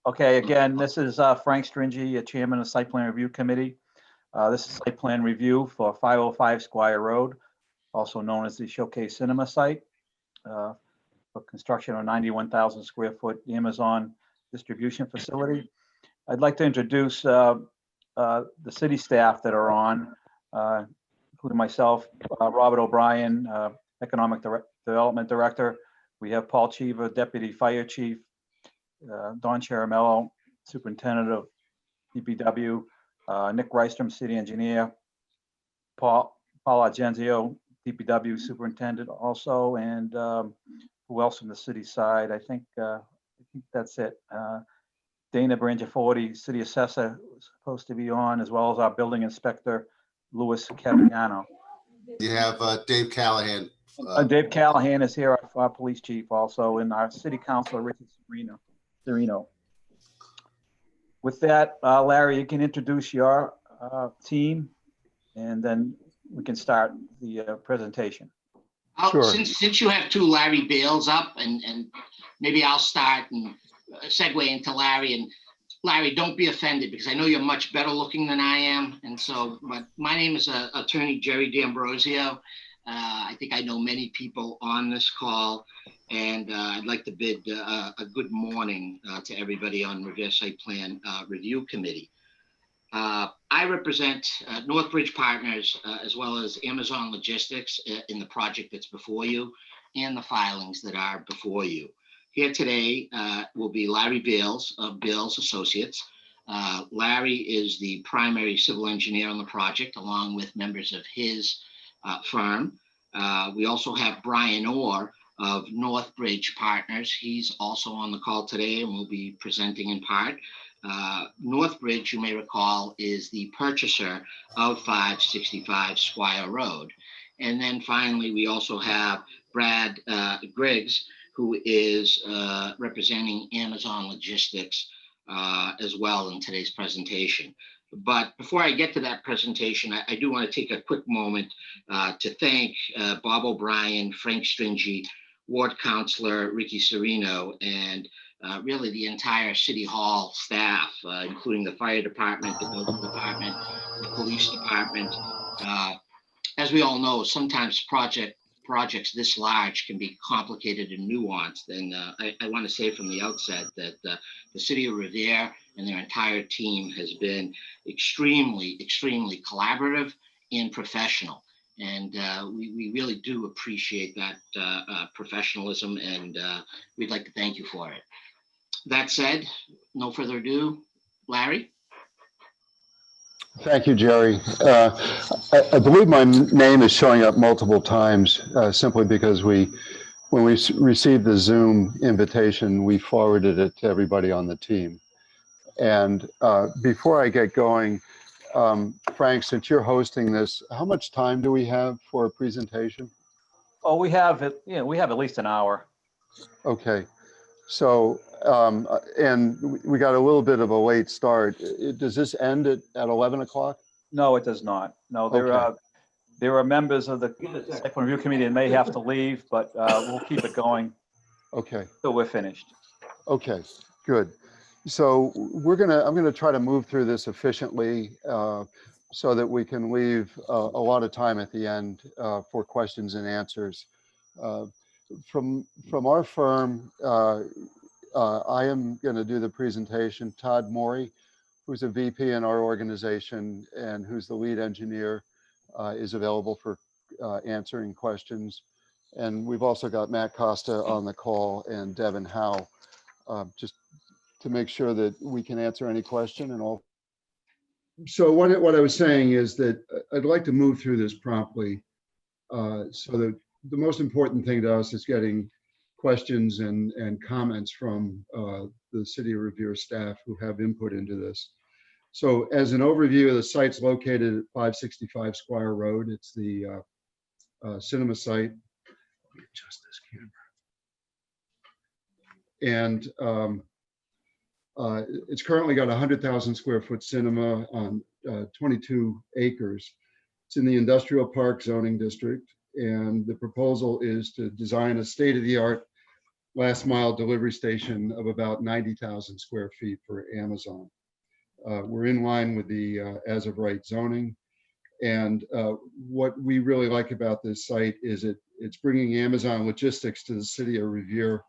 Okay, again, this is Frank Stringy, Chairman of Site Plan Review Committee. This is site plan review for 505 Squire Road, also known as the Showcase Cinema site, for construction of 91,000 square foot Amazon distribution facility. I'd like to introduce the city staff that are on, including myself, Robert O'Brien, Economic Development Director. We have Paul Cheever, Deputy Fire Chief, Don Charamello, Superintendent of DPW, Nick Rystrom, City Engineer, Paul Argenzio, DPW Superintendent also, and who else from the city side? I think that's it. Dana Brangiaforti, City Assessor, was supposed to be on, as well as our Building Inspector, Louis Caviano. You have Dave Callahan. Dave Callahan is here, our Police Chief also, and our City Councilor, Richard Serino. With that, Larry, you can introduce your team, and then we can start the presentation. Sure. Since you have two Larry Bales up, and maybe I'll start and segue into Larry. And Larry, don't be offended because I know you're much better looking than I am. And so, but my name is Attorney Jerry D'Ambrosio. I think I know many people on this call, and I'd like to bid a good morning to everybody on Revere Site Plan Review Committee. I represent Northbridge Partners as well as Amazon Logistics in the project that's before you and the filings that are before you. Here today will be Larry Bales of Bales Associates. Larry is the primary civil engineer on the project, along with members of his firm. We also have Brian Orr of Northbridge Partners. He's also on the call today and will be presenting in part. Northbridge, you may recall, is the purchaser of 565 Squire Road. And then finally, we also have Brad Griggs, who is representing Amazon Logistics as well in today's presentation. But before I get to that presentation, I do want to take a quick moment to thank Bob O'Brien, Frank Stringy, Ward Councilor Ricky Serino, and really the entire City Hall staff, including the fire department, the building department, the police department. As we all know, sometimes projects this large can be complicated and nuanced. And I want to say from the outset that the City of Revere and their entire team has been extremely, extremely collaborative and professional. And we really do appreciate that professionalism, and we'd like to thank you for it. That said, no further ado, Larry. Thank you, Jerry. I believe my name is showing up multiple times simply because when we received the Zoom invitation, we forwarded it to everybody on the team. And before I get going, Frank, since you're hosting this, how much time do we have for a presentation? Oh, we have at least an hour. Okay. So, and we got a little bit of a late start. Does this end at 11 o'clock? No, it does not. No, there are members of the Site Plan Review Committee that may have to leave, but we'll keep it going. Okay. Till we're finished. Okay, good. So I'm gonna try to move through this efficiently so that we can leave a lot of time at the end for questions and answers. From our firm, I am going to do the presentation. Todd Morey, who's a VP in our organization and who's the lead engineer, is available for answering questions. And we've also got Matt Costa on the call and Devin Howe, just to make sure that we can answer any question and all. So what I was saying is that I'd like to move through this promptly so that the most important thing to us is getting questions and comments from the City of Revere staff who have input into this. So as an overview, the site's located at 565 Squire Road. It's the cinema site. Let me adjust this camera. And it's currently got a 100,000 square foot cinema on 22 acres. It's in the industrial park zoning district. And the proposal is to design a state-of-the-art last mile delivery station of about 90,000 square feet for Amazon. We're in line with the as of right zoning. And what we really like about this site is it's bringing Amazon logistics to the city of Revere.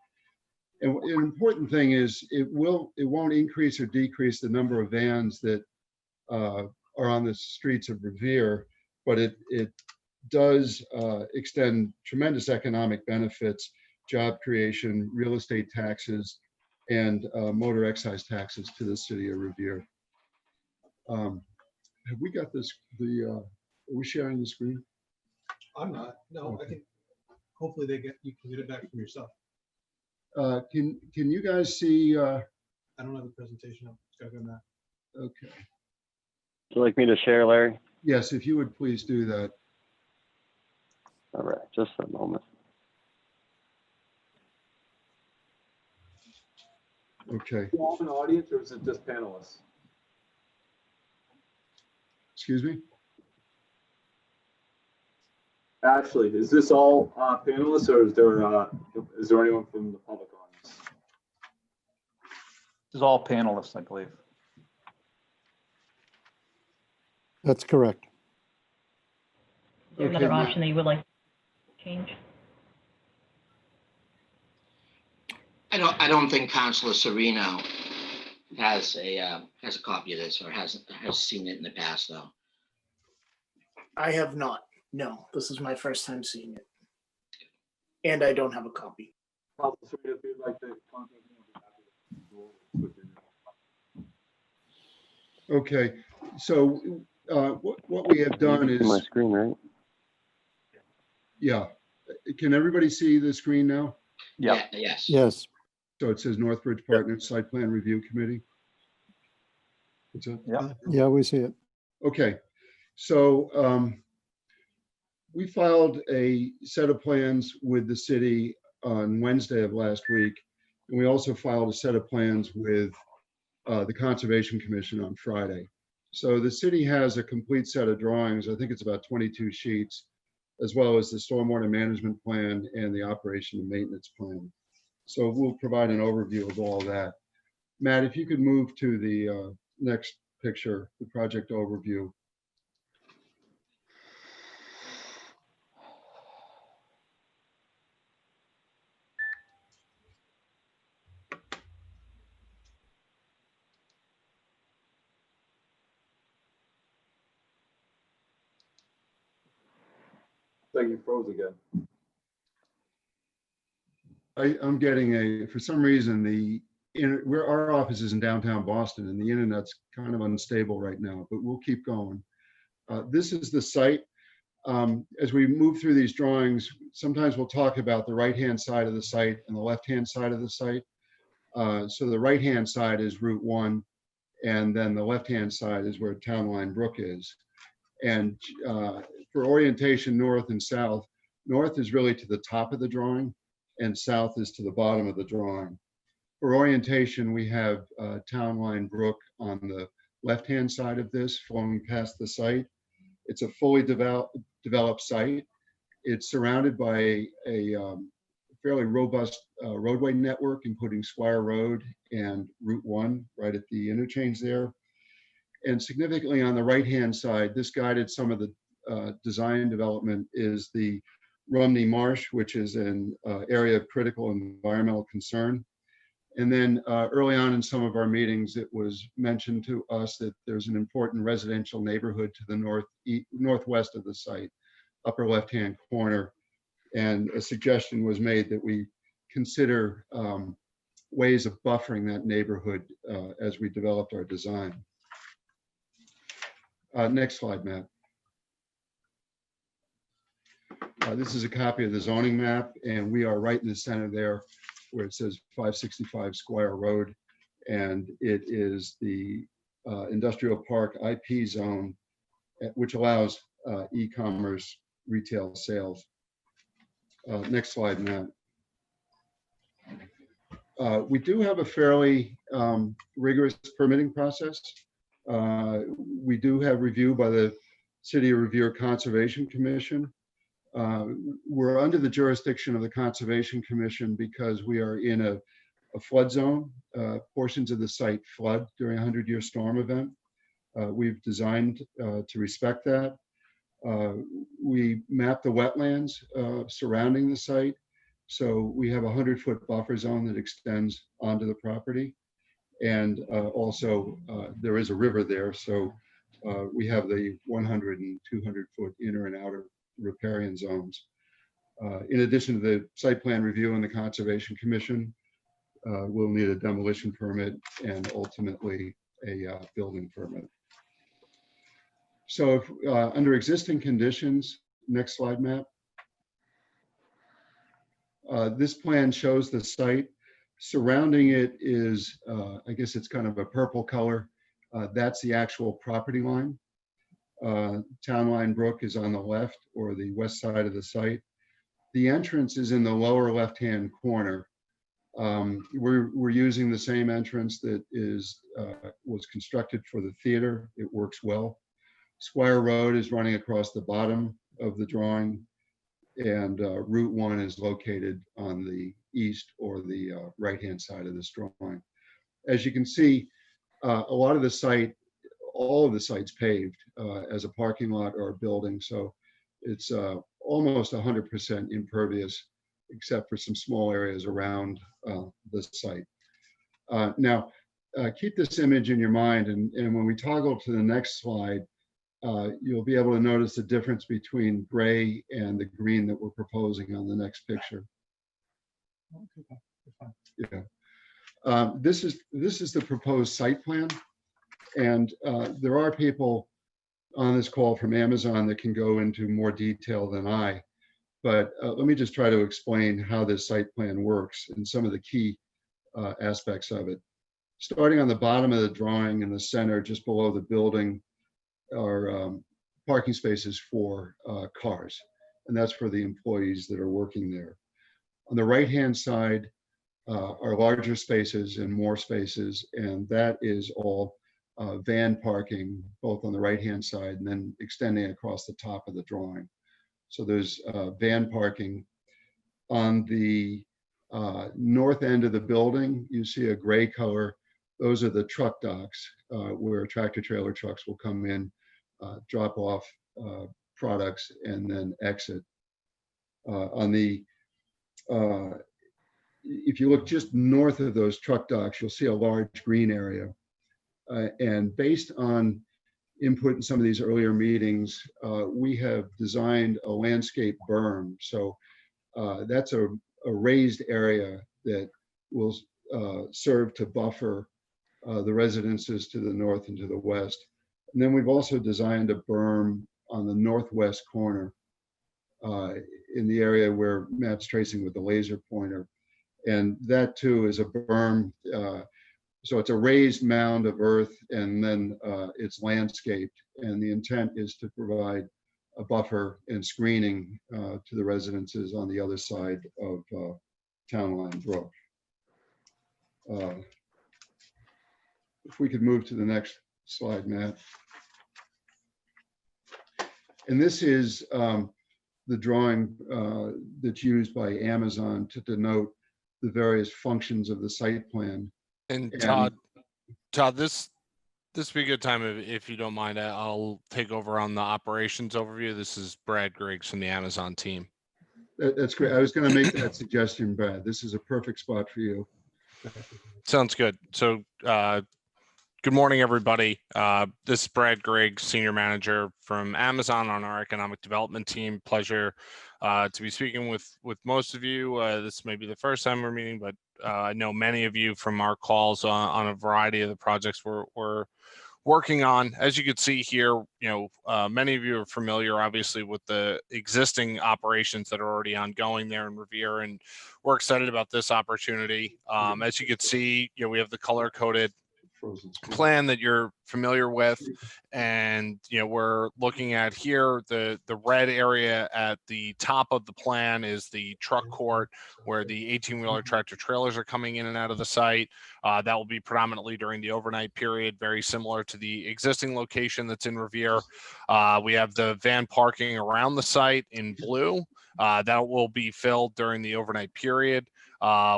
And an important thing is it won't increase or decrease the number of vans that are on the streets of Revere, but it does extend tremendous economic benefits, job creation, real estate taxes, and motor excise taxes to the city of Revere. Have we got this, are we sharing the screen? I'm not. No, Okay. I think hopefully you can get it back from yourself. Can you guys see? I don't have the presentation up. It's gotta go now. Okay. Would you like me to share, Larry? Yes, if you would please do that. All right, just a moment. Okay. All an audience, or is it just panelists? Excuse me? Ashley, is this all panelists, or is there anyone from the public on this? This is all panelists, I believe. That's correct. Is there Okay, another Matt. option that you would like to change? I don't think Councilor Sereno has a copy of this or has seen it in the past, though. I have not. No, this is my first time seeing it. And I don't have a copy. Councilor Serena, if you'd like to contact me, I'll be happy to go over with you. Okay. So what we have done You can see my is, screen, right? yeah. Can everybody see the screen now? Yeah. Yes. Yes. So it says Northbridge Partners Site Plan Review Committee. What's that? Yeah. Yeah, we see it. Okay. So we filed a set of plans with the city on Wednesday of last week. And we also filed a set of plans with the Conservation Commission on Friday. So the city has a complete set of drawings. I think it's about 22 sheets, as well as the stormwater management plan and the operation and maintenance plan. So we'll provide an overview of all that. Matt, if you could move to the next picture, the project overview. Like you froze again. I'm getting for some reason, our office is in downtown Boston and the internet's kind of unstable right now, but we'll keep going. This is the site. As we move through these drawings, sometimes we'll talk about the right-hand side of the site and the left-hand side of the site. So the right-hand side is Route 1, and then the left-hand side is where Town Line Brook is. And for orientation north and south, north is really to the top of the drawing and south is to the bottom of the drawing. For orientation, we have Town Line Brook on the left-hand side of this flowing past the site. It's a fully developed site. It's surrounded by a fairly robust roadway network, including Squire Road and Route 1 right at the interchange there. And significantly on the right-hand side, this guided some of the design development is the Rumney Marsh, which is an area of critical environmental concern. And then early on in some of our meetings, it was mentioned to us that there's an important residential neighborhood to the northwest of the site, upper left-hand corner. And a suggestion was made that we consider ways of buffering that neighborhood as we developed our design. Next slide, Matt. This is a copy of the zoning map, and we are right in the center there where it says 565 Squire Road, and it is the industrial park IP zone, which allows e-commerce retail sales. Next slide, Matt. We do have a fairly rigorous permitting process. We do have review by the City of Revere Conservation Commission. We're under the jurisdiction of the Conservation Commission because we are in a flood zone. Portions of the site flood during a 100-year storm event. We've designed to respect that. We map the wetlands surrounding the site. So we have a 100-foot buffer zone that extends onto the property. And also there is a river there. So we have the 100 and 200-foot inner and outer riparian zones. In addition to the site plan review and the Conservation Commission, we'll need a demolition permit and ultimately a building permit. So if, under existing conditions, next slide, Matt. This plan shows the site. Surrounding it is, I guess it's kind of a purple color. That's the actual property line. Town Line Brook is on the left or the west side of the site. The entrance is in the lower left-hand corner. We're using the same entrance that was constructed for the theater. It works well. Squire Road is running across the bottom of the drawing, and Route 1 is located on the east or the right-hand side of this drawing. As you can see, a lot of the site, all of the site's paved as a parking lot or a building, so it's almost 100% impervious, except for some small areas around the site. Now, keep this image in your mind, and when we toggle to the next slide, you'll be able to notice the difference between gray and the green that we're proposing on the next picture. Yeah. This is the proposed site plan, and there are people on this call from Amazon that can go into more detail than I, but let me just try to explain how this site plan works and some of the key aspects of it. Starting on the bottom of the drawing in the center, just below the building, are parking spaces for cars, and that's for the employees that are working there. On the right-hand side are larger spaces and more spaces, and that is all van parking, both on the right-hand side and then extending across the top of the drawing. So there's van parking. On the north end of the building, you see a gray color. Those are the truck docks where tractor trailer trucks will come in, drop off products, and then exit. If you look just north of those truck docks, you'll see a large green area. And based on input in some of these earlier meetings, we have designed a landscape berm. So that's a raised area that will serve to buffer the residences to the north and to the west. And then we've also designed a berm on the northwest corner in the area where Matt's tracing with the laser pointer. And that too is a berm. So it's a raised mound of earth, and then it's landscaped. And the intent is to provide a buffer and screening to the residences on the other side of Town Line Brook. If we could move to the next slide, Matt. And this is the drawing that's used by Amazon to denote the various functions of the site plan. And Todd, this would be a good time if you don't mind. I'll take over on the operations overview. This is Brad Griggs from the Amazon team. That's great. I was going to make that suggestion, Brad. This is a perfect spot for you. Sounds good. So good morning, everybody. This is Brad Griggs, Senior Manager from Amazon on our Economic Development team. Pleasure to be speaking with most of you. This may be the first time we're meeting, but I know many of you from our calls on a variety of the projects we're working on. As you can see here, many of you are familiar, obviously, with the existing operations that are already ongoing there in Revere, and we're excited about this opportunity. As you can see, we have the color-coded plan that you're familiar with. And, we're looking at here, the red area at the top of the plan is the truck court where the 18-wheeler tractor trailers are coming in and out of the site. That will be predominantly during the overnight period, very similar to the existing location that's in Revere. We have the van parking around the site in blue. That will be filled during the overnight period.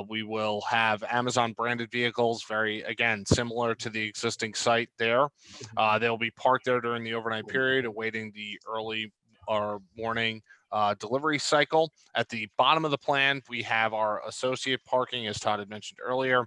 We will have Amazon branded vehicles, again, similar to the existing site there. They'll be parked there during the overnight period, awaiting the early or morning delivery cycle. At the bottom of the plan, we have our associate parking, as Todd had mentioned earlier.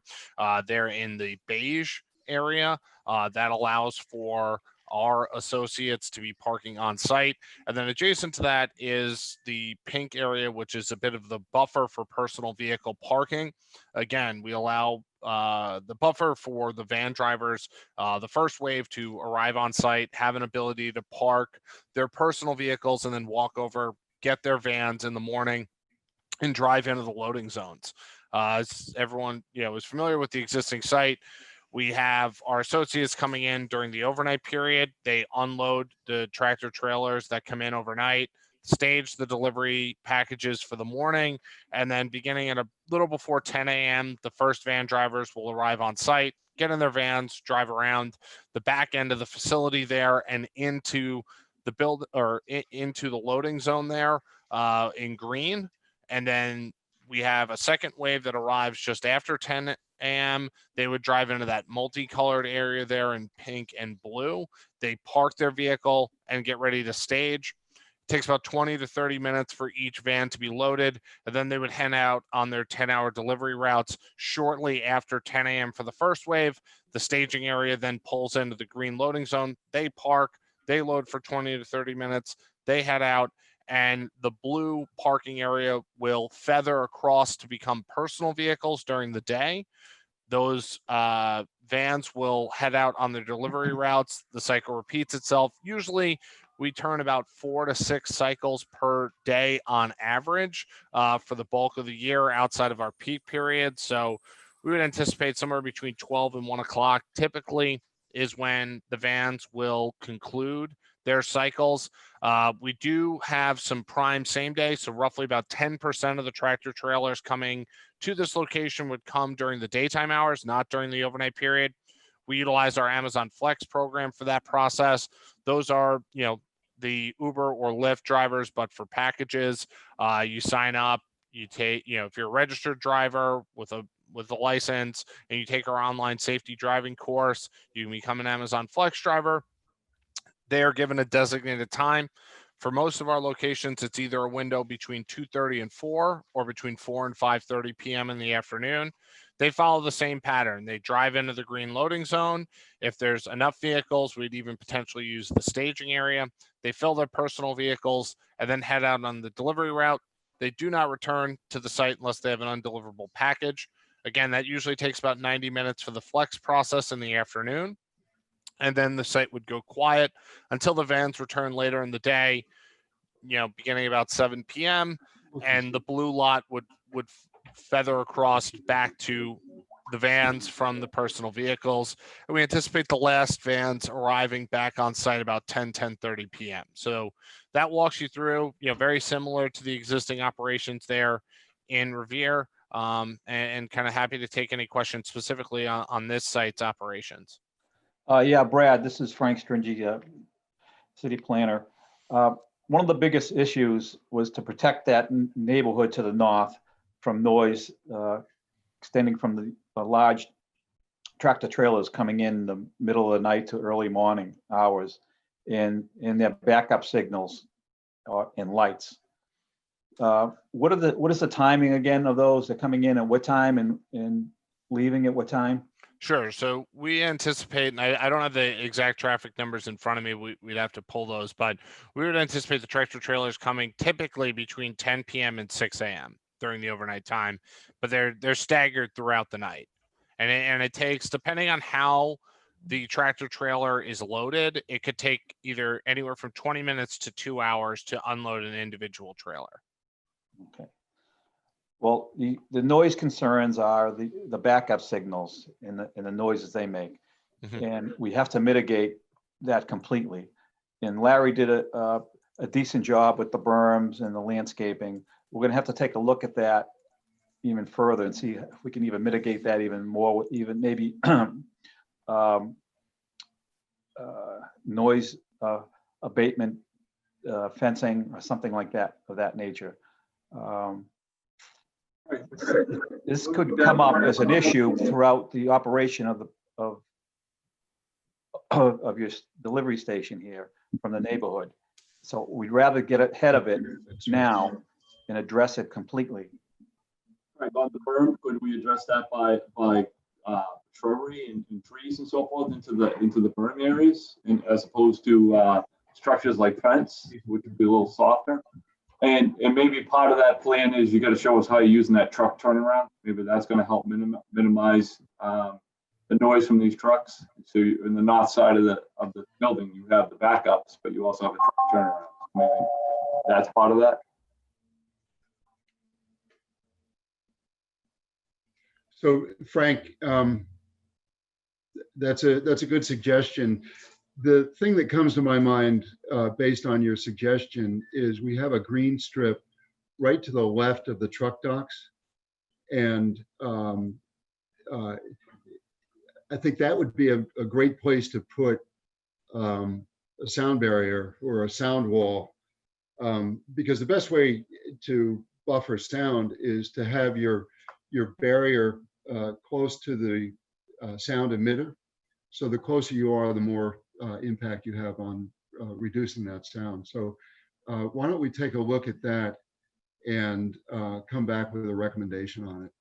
They're in the beige area. That allows for our associates to be parking on site. And then adjacent to that is the pink area, which is a bit of the buffer for personal vehicle parking. Again, we allow the buffer for the van drivers, the first wave, to arrive on site, have an ability to park their personal vehicles, and then walk over, get their vans in the morning, and drive into the loading zones. As everyone is familiar with the existing site, we have our associates coming in during the overnight period. They unload the tractor trailers that come in overnight, stage the delivery packages for the morning, and then beginning at a little before 10 a.m., the first van drivers will arrive on site, get in their vans, drive around the back end of the facility there and into the into the loading zone there in green. And then we have a second wave that arrives just after 10 a.m. They would drive into that multicolored area there in pink and blue. They park their vehicle and get ready to stage. It takes about 20 to 30 minutes for each van to be loaded, and then they would head out on their 10-hour delivery routes shortly after 10 a.m. for the first wave. The staging area then pulls into the green loading zone. They park, they load for 20 to 30 minutes, they head out, and the blue parking area will feather across to become personal vehicles during the day. Those vans will head out on their delivery routes. The cycle repeats itself. Usually we turn about 4 to 6 cycles per day on average for the bulk of the year outside of our peak period. So we would anticipate somewhere between 12 and 1 o'clock typically is when the vans will conclude their cycles. We do have some prime same day, so roughly about 10% of the tractor trailers coming to this location would come during the daytime hours, not during the overnight period. We utilize our Amazon Flex program for that process. Those are, the Uber or Lyft drivers, but for packages, you sign up, you take, if you're a registered driver with a license and you take our online safety driving course, you can become an Amazon Flex driver. They are given a designated time. For most of our locations, it's either a window between 2:30 and 4 or between 4 and 5:30 p.m. in the afternoon. They follow the same pattern. They drive into the green loading zone. If there's enough vehicles, we'd even potentially use the staging area. They fill their personal vehicles and then head out on the delivery route. They do not return to the site unless they have an undeliverable package. Again, that usually takes about 90 minutes for the flex process in the afternoon. And then the site would go quiet until the vans return later in the day, beginning about 7 p.m. And the blue lot would feather across back to the vans from the personal vehicles. And we anticipate the last vans arriving back on site about 10:30 p.m. So that walks you through, very similar to the existing operations there in Revere, and kind of happy to take any questions specifically on this site's operations. Yeah, Brad, this is Frank Stringy, city planner. One of the biggest issues was to protect that neighborhood to the north from noise extending from the large tractor trailers coming in the middle of the night to early morning hours and their backup signals and lights. What is the timing again of those? They're coming in at what time and leaving at what time? Sure. So we anticipate, and I don't have the exact traffic numbers in front of me. We'd have to pull those, but we would anticipate the tractor trailers coming typically between 10 p.m. and 6 a.m. during the overnight time, but they're staggered throughout the night. And it takes, depending on how the tractor trailer is loaded, it could take either anywhere from 20 minutes to 2 hours to unload an individual trailer. Okay. Well, the noise concerns are the backup signals and the noises they make. Mhm. And we have to mitigate that completely. And Larry did a decent job with the berms and the landscaping. We're gonna have to take a look at that even further and see if we can even mitigate that even more, with even maybe noise abatement fencing or something like that, of that nature. This could come up as an issue throughout the operation of your delivery station here from the neighborhood. So we'd rather get ahead of it now and address it completely. Right, on the berm, could we address that by shrubbery and trees and so forth into the berm areas, and as opposed to structures like fence, which would be a little softer? And maybe part of that plan is you got to show us how you're using that truck turnaround. Maybe that's going to help minimize the noise from these trucks. So in the north side of the building, you have the backups, but you also have a truck turnaround. Maybe that's part of that. So Frank, that's a good suggestion. The thing that comes to my mind based on your suggestion is we have a green strip right to the left of the truck docks. And I think that would be a great place to put a sound barrier or a sound wall, because the best way to buffer sound is to have your barrier close to the sound emitter. So the closer you are, the more impact you have on reducing that sound. So why don't we take a look at that and come back with a recommendation on it?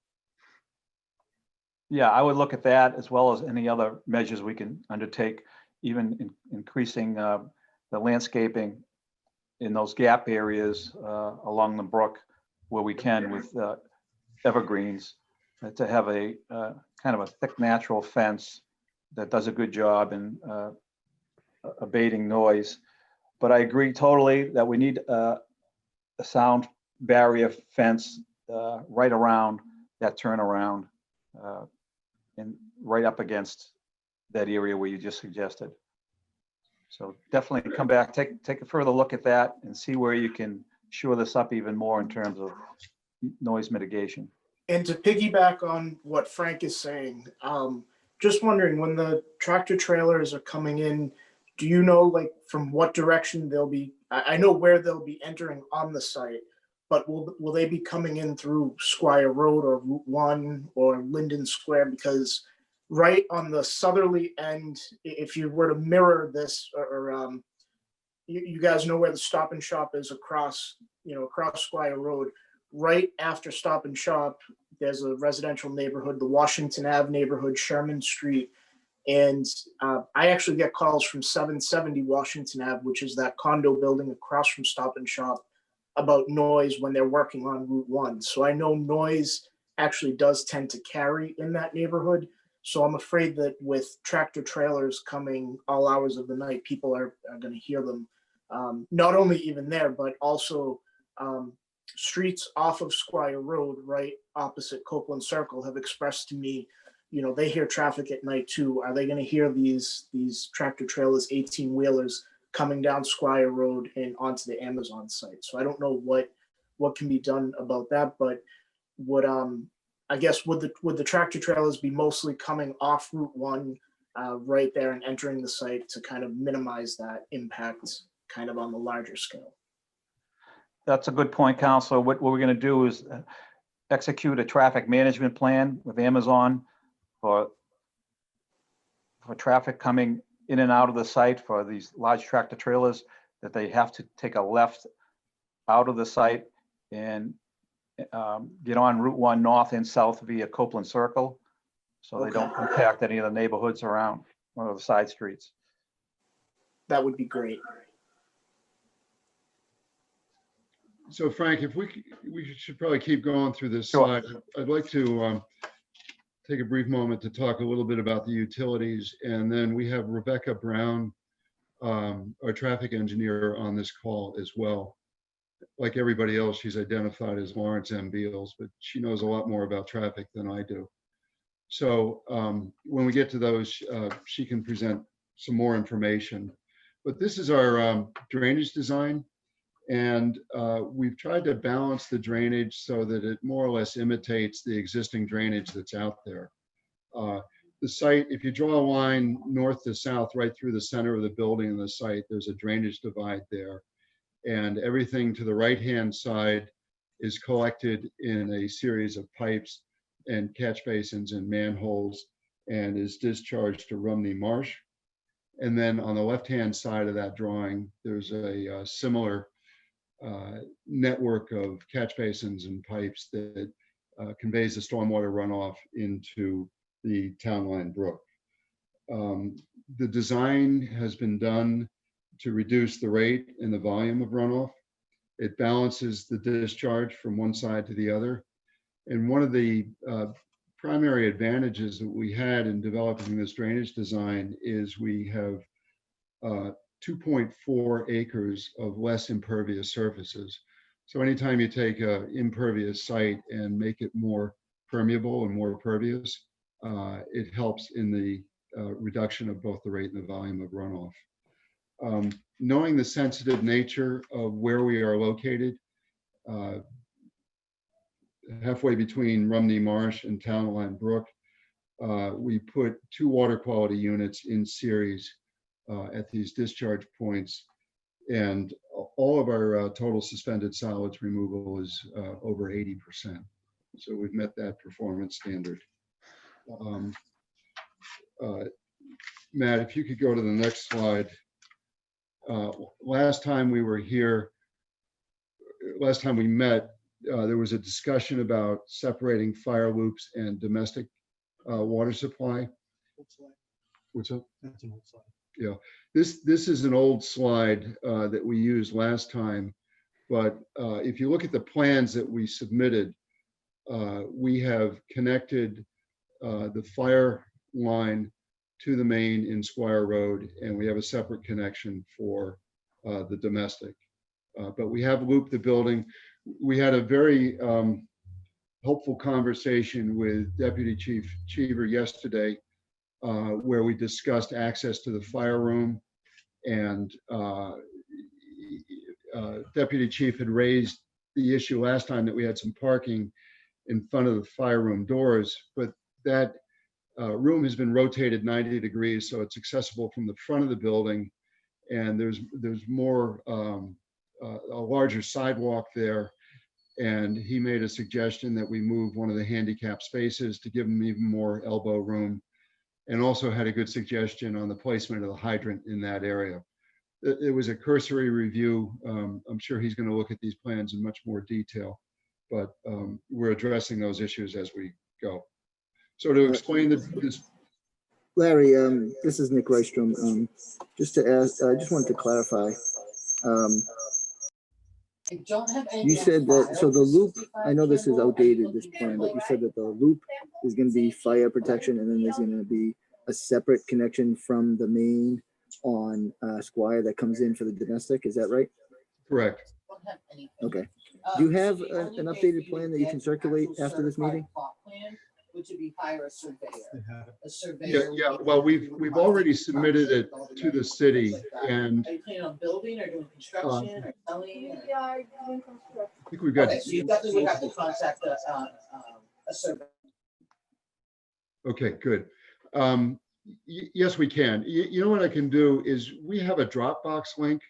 Yeah, I would look at that as well as any other measures we can undertake, even increasing the landscaping in those gap areas along the brook where we can with evergreens, to have a kind of a thick natural fence that does a good job in abating noise. But I agree totally that we need a sound barrier fence right around that turnaround and right up against that area where you just suggested. So definitely come back, take a further look at that and see where you can shore this up even more in terms of noise mitigation. And to piggyback on what Frank is saying, just wondering, when the tractor trailers are coming in, do you know, like, from what direction they'll be? I know where they'll be entering on the site, but will they be coming in through Squire Road or Route 1 or Linden Square? Because right on the southerly end, if you were to mirror this, or you guys know where the Stop and Shop is across Squire Road. Right after Stop and Shop, there's a residential neighborhood, the Washington Ave neighborhood, Sherman Street. And I actually get calls from 770 Washington Ave, which is that condo building across from Stop and Shop, about noise when they're working on Route 1. So I know noise actually does tend to carry in that neighborhood. So I'm afraid that with tractor trailers coming all hours of the night, people are going to hear them. Not only even there, but also streets off of Squire Road, right opposite Copeland Circle, have expressed to me, they hear traffic at night too. Are they going to hear these tractor trailers, 18-wheelers, coming down Squire Road and onto the Amazon site? So I don't know what can be done about that, but would the tractor trailers be mostly coming off Route 1 right there and entering the site to kind of minimize that impact kind of on the larger scale? That's a good point, Counselor. What we're going to do is execute a traffic management plan with Amazon for traffic coming in and out of the site for these large tractor trailers, that they have to take a left out of the site and get on Route 1 north and south via Copeland Circle, so they don't impact any of the neighborhoods around one of the side streets. That would be great. So Frank, if we should probably keep going through this Sure. slide. I'd like to take a brief moment to talk a little bit about the utilities, and then we have Rebecca Brown, our traffic engineer, on this call as well. Like everybody else, she's identified as Lawrence M. Beals, but she knows a lot more about traffic than I do. So when we get to those, she can present some more information. But this is our drainage design. And we've tried to balance the drainage so that it more or less imitates the existing drainage that's out there. The site, if you draw a line north to south right through the center of the building and the site, there's a drainage divide there. And everything to the right-hand side is collected in a series of pipes and catch basins and manholes and is discharged to Rumney Marsh. And then on the left-hand side of that drawing, there's a similar network of catch basins and pipes that conveys the stormwater runoff into the town line brook. The design has been done to reduce the rate and the volume of runoff. It balances the discharge from one side to the other. And one of the primary advantages that we had in developing this drainage design is we have 2.4 acres of less impervious surfaces. So anytime you take an impervious site and make it more permeable and more pervious, it helps in the reduction of both the rate and the volume of runoff. Knowing the sensitive nature of where we are located, halfway between Rumney Marsh and Town Line Brook, we put 2 water quality units in series at these discharge points, and all of our total suspended solids removal is over 80%. So we've met that performance standard. Matt, if you could go to the next slide. Last time we were here, last time we met, there was a discussion about separating fire loops and domestic water supply. What's up? That's an old slide. Yeah, this is an old slide that we used last time, but if you look at the plans that we submitted, we have connected the fire line to the main in Squire Road, and we have a separate connection for the domestic. But we have looped the building. We had a very helpful conversation with Deputy Chief Cheever yesterday, where we discussed access to the fire room, and Deputy Chief had raised the issue last time that we had some parking in front of the fire room doors, but that room has been rotated 90 degrees, so it's accessible from the front of the building, and there's more a larger sidewalk there. And he made a suggestion that we move one of the handicap spaces to give them even more elbow room, and also had a good suggestion on the placement of the hydrant in that area. It was a cursory review. I'm sure he's going to look at these plans in much more detail, but we're addressing those issues as we go. So to explain this. Larry, this is Nick Rystrom. Just to ask, I just wanted to clarify. You said that, so the loop, I know this is outdated, this plan, but you said that the loop is going to be fire protection, and then there's going to be a separate connection from the main on Squire that comes in for the domestic. Is that right? Correct. Okay. Do you have an updated plan that you can circulate after this meeting? Which would be hire a surveyor. A Yeah, surveyor. yeah. Well, we've already submitted it to the city, and Are you planning on building or doing construction or selling? Or- I think we've got. Okay, so you definitely would have to contact a surveyor. Okay, good. Yes, we can. You know what I can do is we have a Dropbox link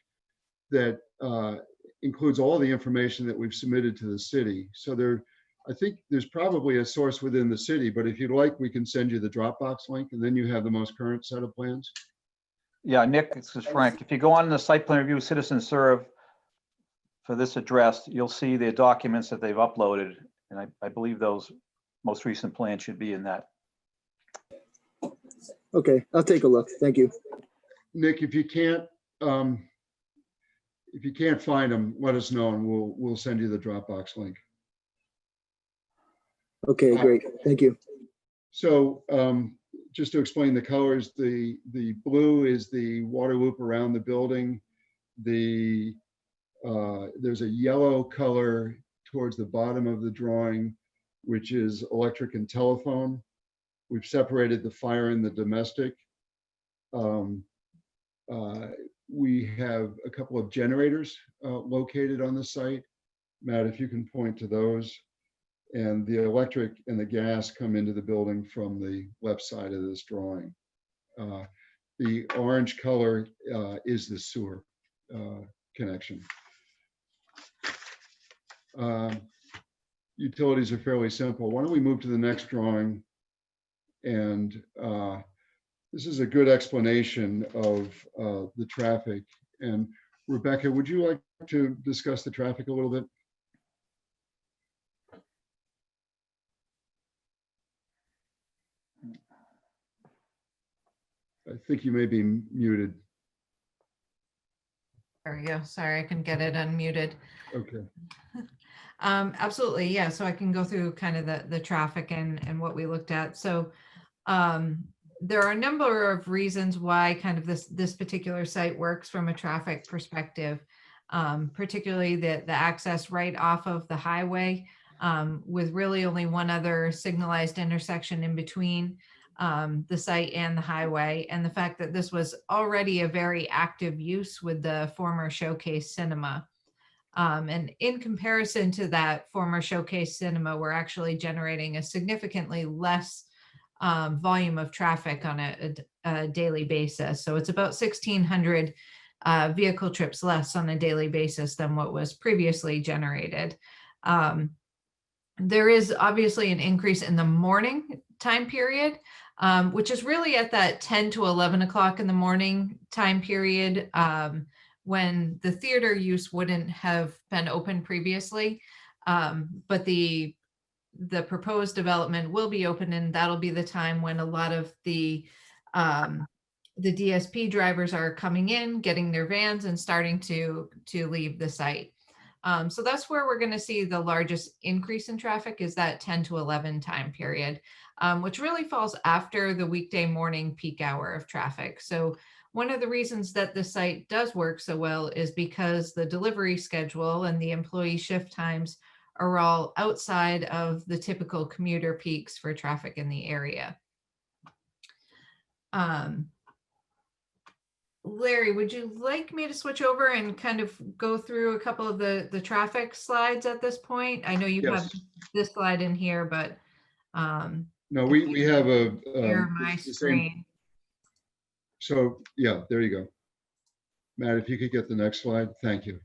that includes all the information that we've submitted to the city. So I think there's probably a source within the city, but if you'd like, we can send you the Dropbox link, and then you have the most current set of plans. Yeah, Nick, this is Frank. If you go on the site plan review citizen serve for this address, you'll see the documents that they've uploaded. And I believe those most recent plans should be in that. Okay, I'll take a look. Thank you. Nick, if you can't find them, let us know, and we'll send you the Dropbox link. Okay, great. Thank you. So just to explain the colors, the blue is the water loop around the building. There's a yellow color towards the bottom of the drawing, which is electric and telephone. We've separated the fire and the domestic. We have a couple of generators located on the site. Matt, if you can point to those. And the electric and the gas come into the building from the left side of this drawing. The orange color is the sewer connection. Utilities are fairly simple. Why don't we move to the next drawing? And this is a good explanation of the traffic. And Rebecca, would you like to discuss the traffic a little bit? I think you may be muted. There we go. Sorry, I couldn't get it unmuted. Okay. Absolutely, yeah. So I can go through kind of the traffic and what we looked at. So there are a number of reasons why kind of this particular site works from a traffic perspective, particularly the access right off of the highway, with really only one other signalized intersection in between the site and the highway, and the fact that this was already a very active use with the former Showcase Cinema. And in comparison to that former Showcase Cinema, we're actually generating a significantly less volume of traffic on a daily basis. So it's about 1,600 vehicle trips less on a daily basis than what was previously generated. There is obviously an increase in the morning time period, which is really at that 10 to 11 o'clock in the morning time period, when the theater use wouldn't have been open previously. But the proposed development will be open, and that'll be the time when a lot of the DSP drivers are coming in, getting their vans and starting to leave the site. So that's where we're going to see the largest increase in traffic, is that 10 to 11 time period, which really falls after the weekday morning peak hour of traffic. So one of the reasons that the site does work so well is because the delivery schedule and the employee shift times are all outside of the typical commuter peaks for traffic in the area. Larry, would you like me to switch over and kind of go through a couple of the traffic slides at this point? I know you have this slide in here, but no, we have a share my screen. So yeah, there you go. Matt, if you could get the next slide, thank you.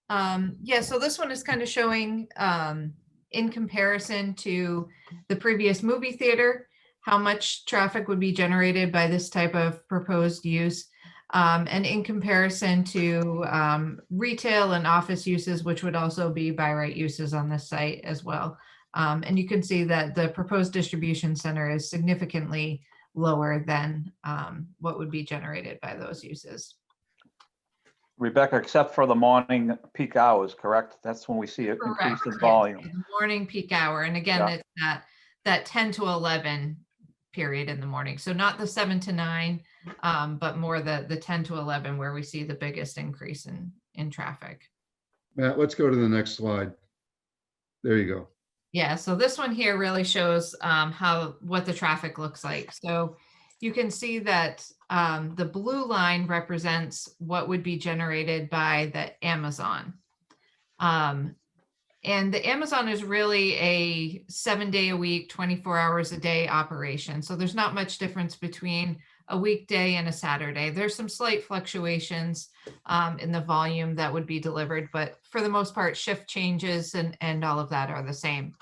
Yeah, so this one is kind of showing in comparison to the previous movie theater, how much traffic would be generated by this type of proposed use. And in comparison to retail and office uses, which would also be by right uses on this site as well. And you can see that the proposed distribution center is significantly lower than what would be generated by those uses. Rebecca, except for the morning peak hours, correct? That's when we see an increase in volume. Yes, morning peak hour. And again, Yeah. it's that 10 to 11 period in the morning. So not the 7 to 9, but more the 10 to 11 where we see the biggest increase in traffic. Matt, let's go to the next slide. There you go. Yeah, so this one here really shows what the traffic looks like. So you can see that the blue line represents what would be generated by the Amazon. And the Amazon is really a 7-day-a-week, 24 hours a day operation. So there's not much difference between a weekday and a Saturday. There's some slight fluctuations in the volume that would be delivered, but for the most part, shift changes and all of that are the same.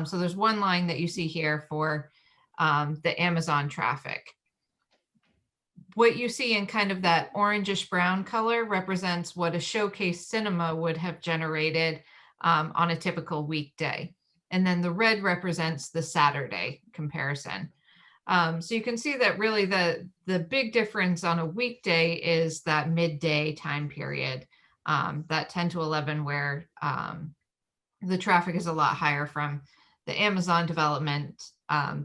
So there's one line that you see here for the Amazon traffic. What you see in kind of that orangish brown color represents what a Showcase Cinema would have generated on a typical weekday. And then the red represents the Saturday comparison. So you can see that really the big difference on a weekday is that midday time period, that 10 to 11 where the traffic is a lot higher from the Amazon development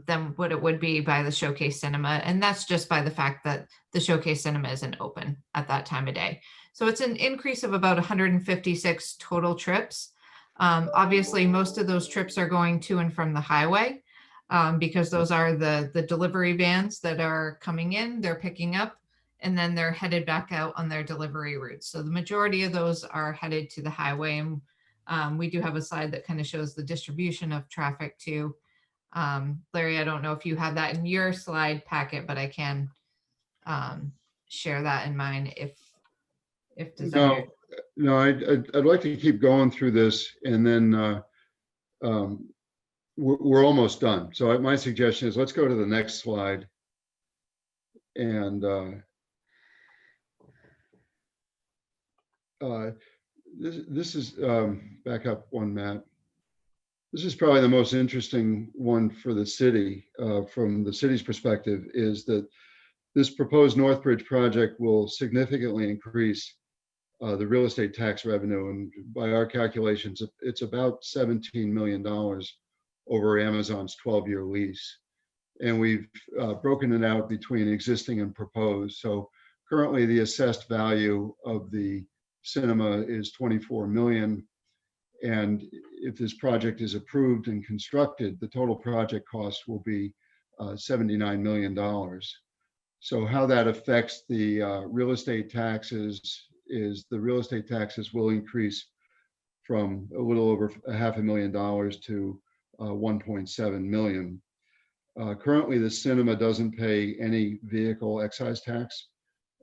than what it would be by the Showcase Cinema. And that's just by the fact that the Showcase Cinema isn't open at that time of day. So it's an increase of about 156 total trips. Obviously, most of those trips are going to and from the highway because those are the delivery vans that are coming in, they're picking up, and then they're headed back out on their delivery routes. So the majority of those are headed to the highway. And we do have a slide that kind of shows the distribution of traffic too. Larry, I don't know if you have that in your slide packet, but I can share that in mine if desired. No, I'd like to keep going through this, and then we're almost done. So my suggestion is let's go to the next slide. And this is, back up one, Matt. This is probably the most interesting one for the city, from the city's perspective, is that this proposed Northbridge project will significantly increase the real estate tax revenue. And by our calculations, it's about $17 million over Amazon's 12-year lease. And we've broken it out between existing and proposed. So currently the assessed value of the cinema is 24 million. And if this project is approved and constructed, the total project cost will be $79 million. So how that affects the real estate taxes is the real estate taxes will increase from a little over $500,000 to 1.7 million. Currently, the cinema doesn't pay any vehicle excise tax,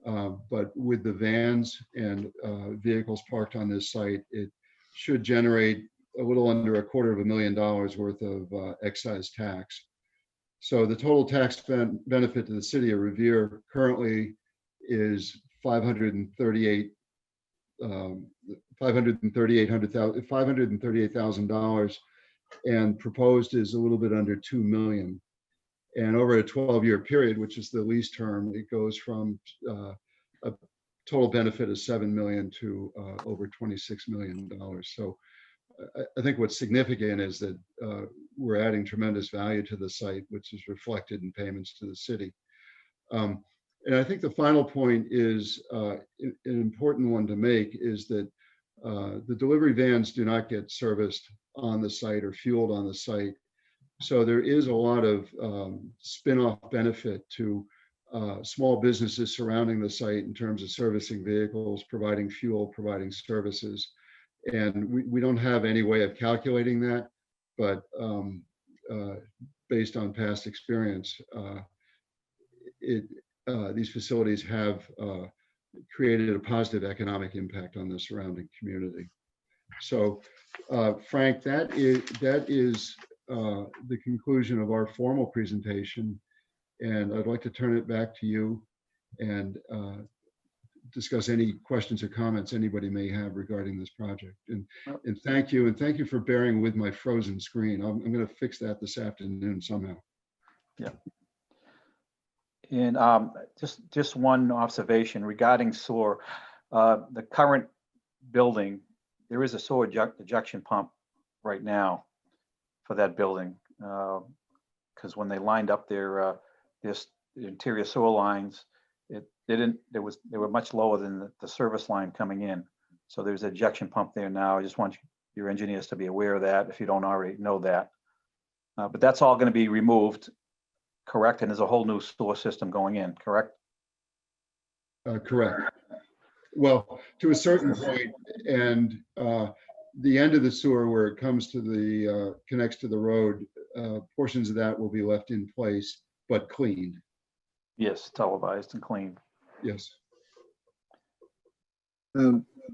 but with the vans and vehicles parked on this site, it should generate a little under $250,000 worth of excise tax. So the total tax benefit to the city of Revere currently is $538,000, and proposed is a little bit under 2 million. And over a 12-year period, which is the lease term, it goes from a total benefit of 7 million to over $26 million. So I think what's significant is that we're adding tremendous value to the site, which is reflected in payments to the city. And I think the final point is an important one to make, is that the delivery vans do not get serviced on the site or fueled on the site. So there is a lot of spin-off benefit to small businesses surrounding the site in terms of servicing vehicles, providing fuel, providing services. And we don't have any way of calculating that, but based on past experience, these facilities have created a positive economic impact on the surrounding community. So Frank, that is the conclusion of our formal presentation. And I'd like to turn it back to you and discuss any questions or comments anybody may have regarding this project. And thank you. And thank you for bearing with my frozen screen. I'm going to fix that this afternoon somehow. Yeah. And just one observation regarding sewer. The current building, there is a sewer ejection pump right now for that building, because when they lined up their interior sewer lines, they were much lower than the service line coming in. So there's an ejection pump there now. I just want your engineers to be aware of that if you don't already know that. But that's all going to be removed, correct? And there's a whole new sewer system going in, correct? Correct. Well, to a certain point, and the end of the sewer where it comes to the connects to the road, portions of that will be left in place but cleaned. Yes, televised and cleaned. Yes.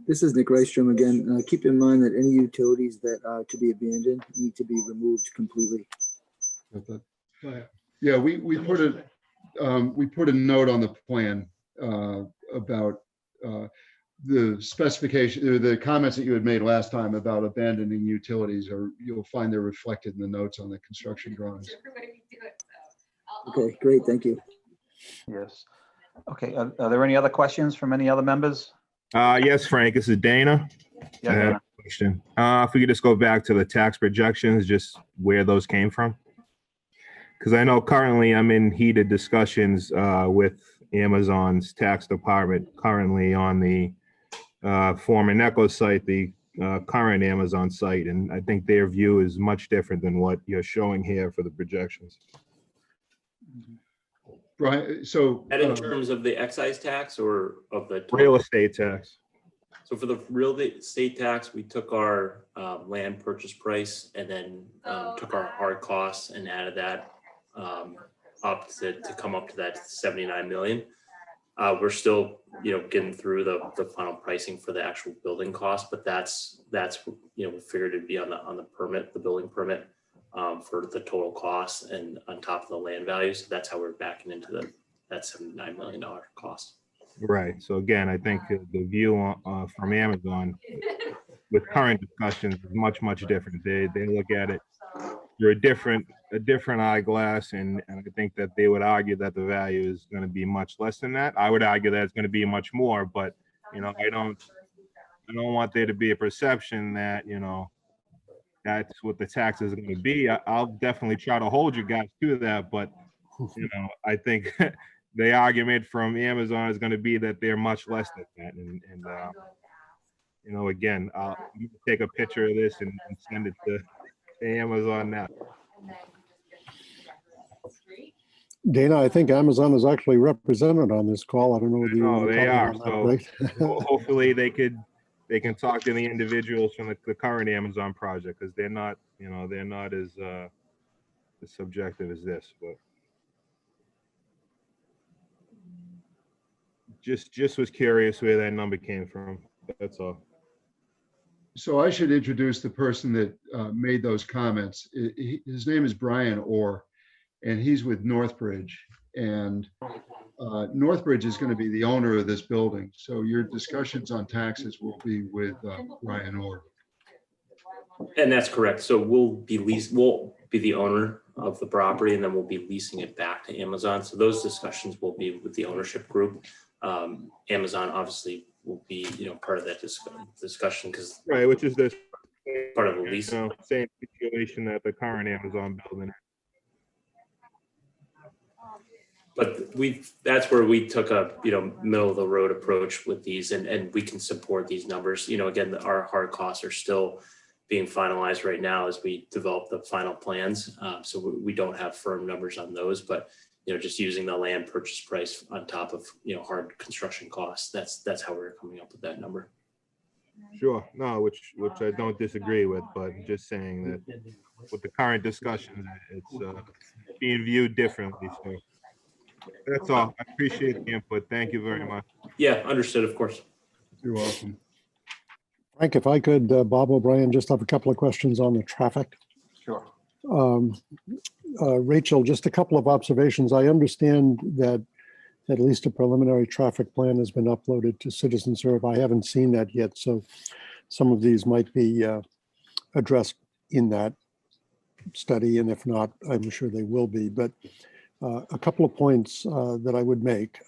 This is Nick Rystrom again. Keep in mind that any utilities that are to be abandoned need to be removed completely. Go ahead. Yeah, we put a note on the plan about the specification, or the comments that you had made last time about abandoning utilities, or you'll find they're reflected in the notes on the construction drawings. Okay, great, thank you. Yes. Okay, are there any other questions from any other members? Yes, Frank, this is Dana. Yeah, I have Dana. a question. If we could just go back to the tax projections, just where those came from. Because I know currently I'm in heated discussions with Amazon's tax department currently on the former Necco site, the current Amazon site, and I think their view is much different than what you're showing here for the projections. Brian, so. And in terms of the excise tax or of the total? Real estate tax. So for the real estate tax, we took our land purchase price and then took our hard costs and added that up to come up to that 79 million. We're still, getting through the final pricing for the actual building cost, but that's we figured it'd be on the permit, the building permit for the total cost and on top of the land value. So that's how we're backing into that $79 million cost. Right. So again, I think the view from Amazon with current discussions is much, much different. They look at it through a different eyeglass, and I think that they would argue that the value is going to be much less than that. I would argue that it's going to be much more, but I don't want there to be a perception that that's what the tax is going to be. I'll definitely try to hold you guys to that, but I think the argument from Amazon is going to be that they're much less than that. And again, I'll take a picture of this and send it to Amazon now. Dana, I think Amazon is actually represented on this call. I don't know whether you want to they are. comment on So that, right? hopefully they can talk to the individuals from the current Amazon project, because they're not as subjective as this, but. Just was curious where that number came from. That's all. So I should introduce the person that made those comments. His name is Brian Orr, and he's with Northbridge. And Northbridge is going to be the owner of this building. So your discussions on taxes will be with Brian Orr. And that's correct. So we'll be the owner of the property, and then we'll be leasing it back to Amazon. So those discussions will be with the ownership group. Amazon obviously will be, part of that discussion because which is this part of the lease. Same situation that the current Amazon building. But that's where we took a middle of the road approach with these, and we can support these numbers. Again, our hard costs are still being finalized right now as we develop the final plans. So we don't have firm numbers on those, but just using the land purchase price on top of hard construction costs. That's how we're coming up with that number. Sure, no, which I don't disagree with, but just saying that with the current discussions, it's being viewed differently. So that's all. I appreciate the input. Thank you very much. Yeah, understood. Of course. You're welcome. Frank, if I could, Bob O'Brien, just have a couple of questions on the traffic. Sure. Rachel, just a couple of observations. I understand that at least a preliminary traffic plan has been uploaded to CitizenServe. I haven't seen that yet, so some of these might be addressed in that study, and if not, I'm sure they will be. But a couple of points that I would make.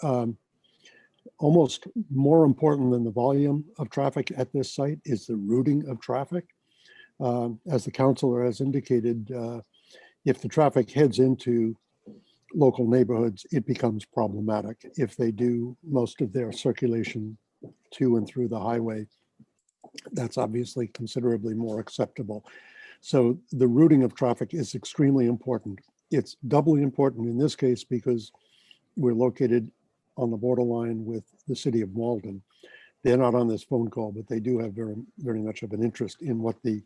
Almost more important than the volume of traffic at this site is the routing of traffic. As the counselor has indicated, if the traffic heads into local neighborhoods, it becomes problematic. If they do most of their circulation to and through the highway, that's obviously considerably more acceptable. So the routing of traffic is extremely important. It's doubly important in this case because we're located on the borderline with the city of Malden. They're not on this phone call, but they do have very, very much of an interest in what the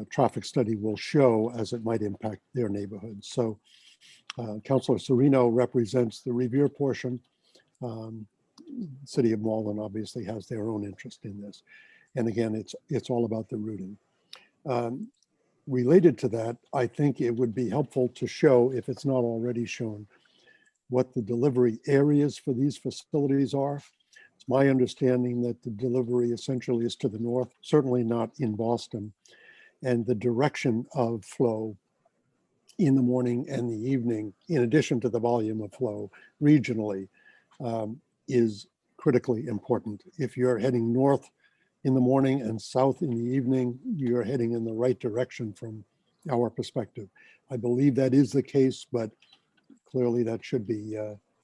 traffic study will show as it might impact their neighborhood. So Councilor Serino represents the Revere portion. City of Malden obviously has their own interest in this. And again, it's all about the routing. Related to that, I think it would be helpful to show, if it's not already shown, what the delivery areas for these facilities are. It's my understanding that the delivery essentially is to the north, certainly not in Boston. And the direction of flow in the morning and the evening, in addition to the volume of flow regionally, is critically important. If you're heading north in the morning and south in the evening, you're heading in the right direction from our perspective. I believe that is the case, but clearly that should be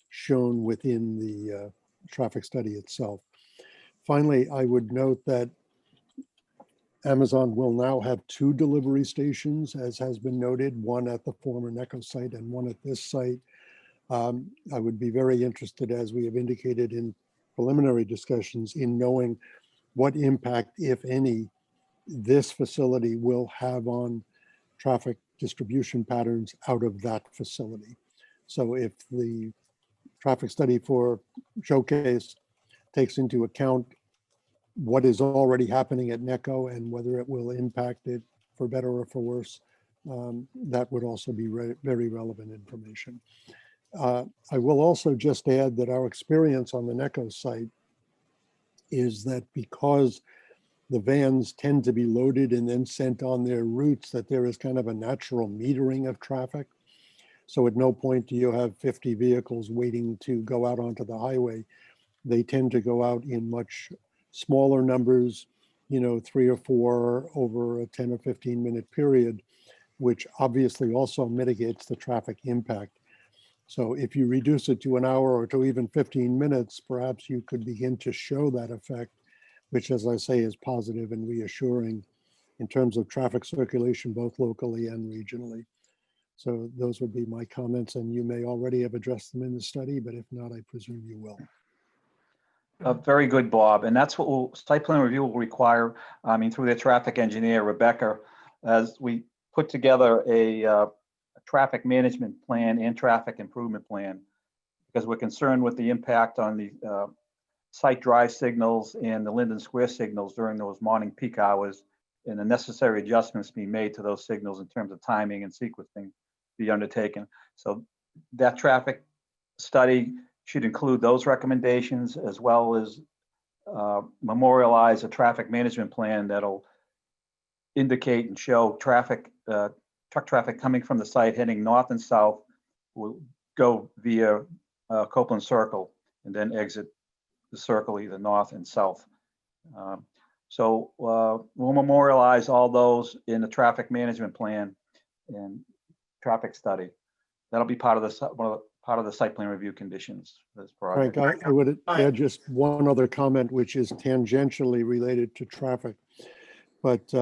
shown within the traffic study itself. Finally, I would note that Amazon will now have 2 delivery stations, as has been noted, one at the former NECO site and one at this site. I would be very interested, as we have indicated in preliminary discussions, in knowing what impact, if any, this facility will have on traffic distribution patterns out of that facility. So if the traffic study for Showcase takes into account what is already happening at NECO and whether it will impact it for better or for worse, that would also be very relevant information. I will also just add that our experience on the NECO site is that because the vans tend to be loaded and then sent on their routes, that there is kind of a natural metering of traffic. So at no point do you have 50 vehicles waiting to go out onto the highway. They tend to go out in much smaller numbers, 3 or 4 over a 10 or 15 minute period, which obviously also mitigates the traffic impact. So if you reduce it to an hour or to even 15 minutes, perhaps you could begin to show that effect, which, as I say, is positive and reassuring in terms of traffic circulation, both locally and regionally. So those would be my comments, and you may already have addressed them in the study, but if not, I presume you will. Very good, Bob. And that's what site plan review will require, through their traffic engineer, Rebecca, as we put together a traffic management plan and traffic improvement plan, because we're concerned with the impact on the site drive signals and the Linden Square signals during those morning peak hours, and the necessary adjustments be made to those signals in terms of timing and sequencing be undertaken. So that traffic study should include those recommendations, as well as memorialize a traffic management plan that'll indicate and show traffic, truck traffic coming from the site heading north and south will go via Copeland Circle and then exit the circle either north and south. So we'll memorialize all those in the traffic management plan and traffic study. That'll be part of the site plan review conditions for this project. Frank, I would add just one other comment, which is tangentially related to traffic, but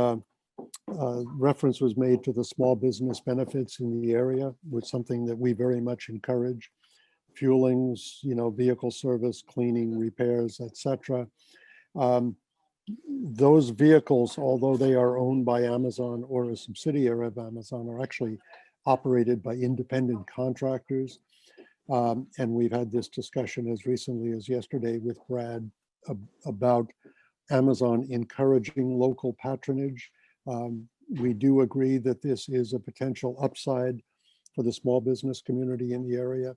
reference was made to the small business benefits in the area, which is something that we very much encourage. Fuelings, vehicle service, cleaning, repairs, etc. Those vehicles, although they are owned by Amazon or a subsidiary of Amazon, are actually operated by independent contractors. And we've had this discussion as recently as yesterday with Brad about Amazon encouraging local patronage. We do agree that this is a potential upside for the small business community in the area,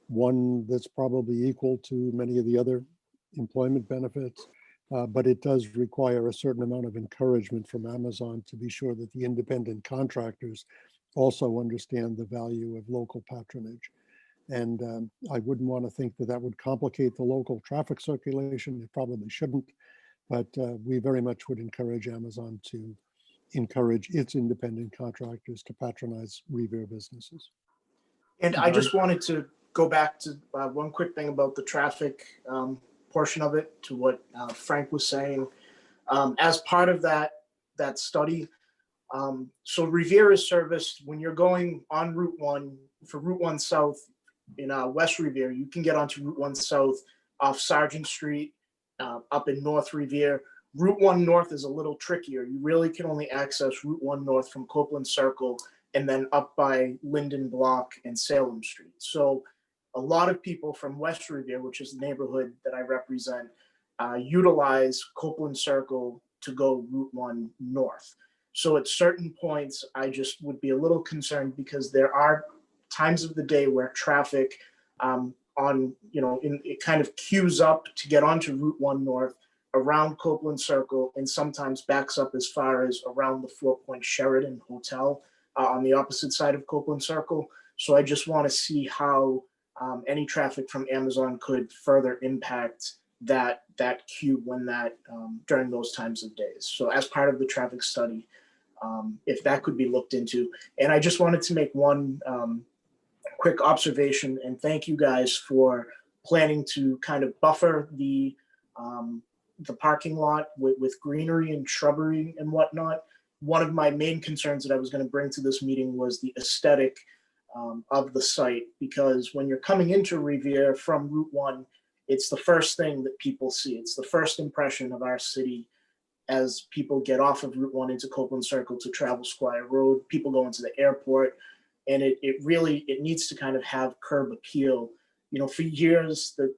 one that's probably equal to many of the other employment benefits, but it does require a certain amount of encouragement from Amazon to be sure that the independent contractors also understand the value of local patronage. And I wouldn't want to think that that would complicate the local traffic circulation. It probably shouldn't, but we very much would encourage Amazon to encourage its independent contractors to patronize Revere businesses. And I just wanted to go back to one quick thing about the traffic portion of it, to what Frank was saying. As part of that study, so Revere is serviced when you're going on Route 1 for Route 1 South in West Revere. You can get onto Route 1 South off Sargent Street up in North Revere. Route 1 North is a little trickier. You really can only access Route 1 North from Copeland Circle and then up by Linden Block and Salem Street. So a lot of people from West Revere, which is the neighborhood that I represent, utilize Copeland Circle to go Route 1 North. So at certain points, I just would be a little concerned because there are times of the day where traffic it kind of queues up to get onto Route 1 North around Copeland Circle, and sometimes backs up as far as around the 4 Point Sheridan Hotel on the opposite side of Copeland Circle. So I just want to see how any traffic from Amazon could further impact that queue when during those times of days. So as part of the traffic study, if that could be looked into. And I just wanted to make one quick observation, and thank you guys for planning to kind of buffer the the parking lot with greenery and shrubbery and whatnot. One of my main concerns that I was going to bring to this meeting was the aesthetic of the site, because when you're coming into Revere from Route 1, it's the first thing that people see. It's the first impression of our city as people get off of Route 1 into Copeland Circle to travel Squire Road. People go into the airport, and it really needs to kind of have curb appeal. You know, for years, the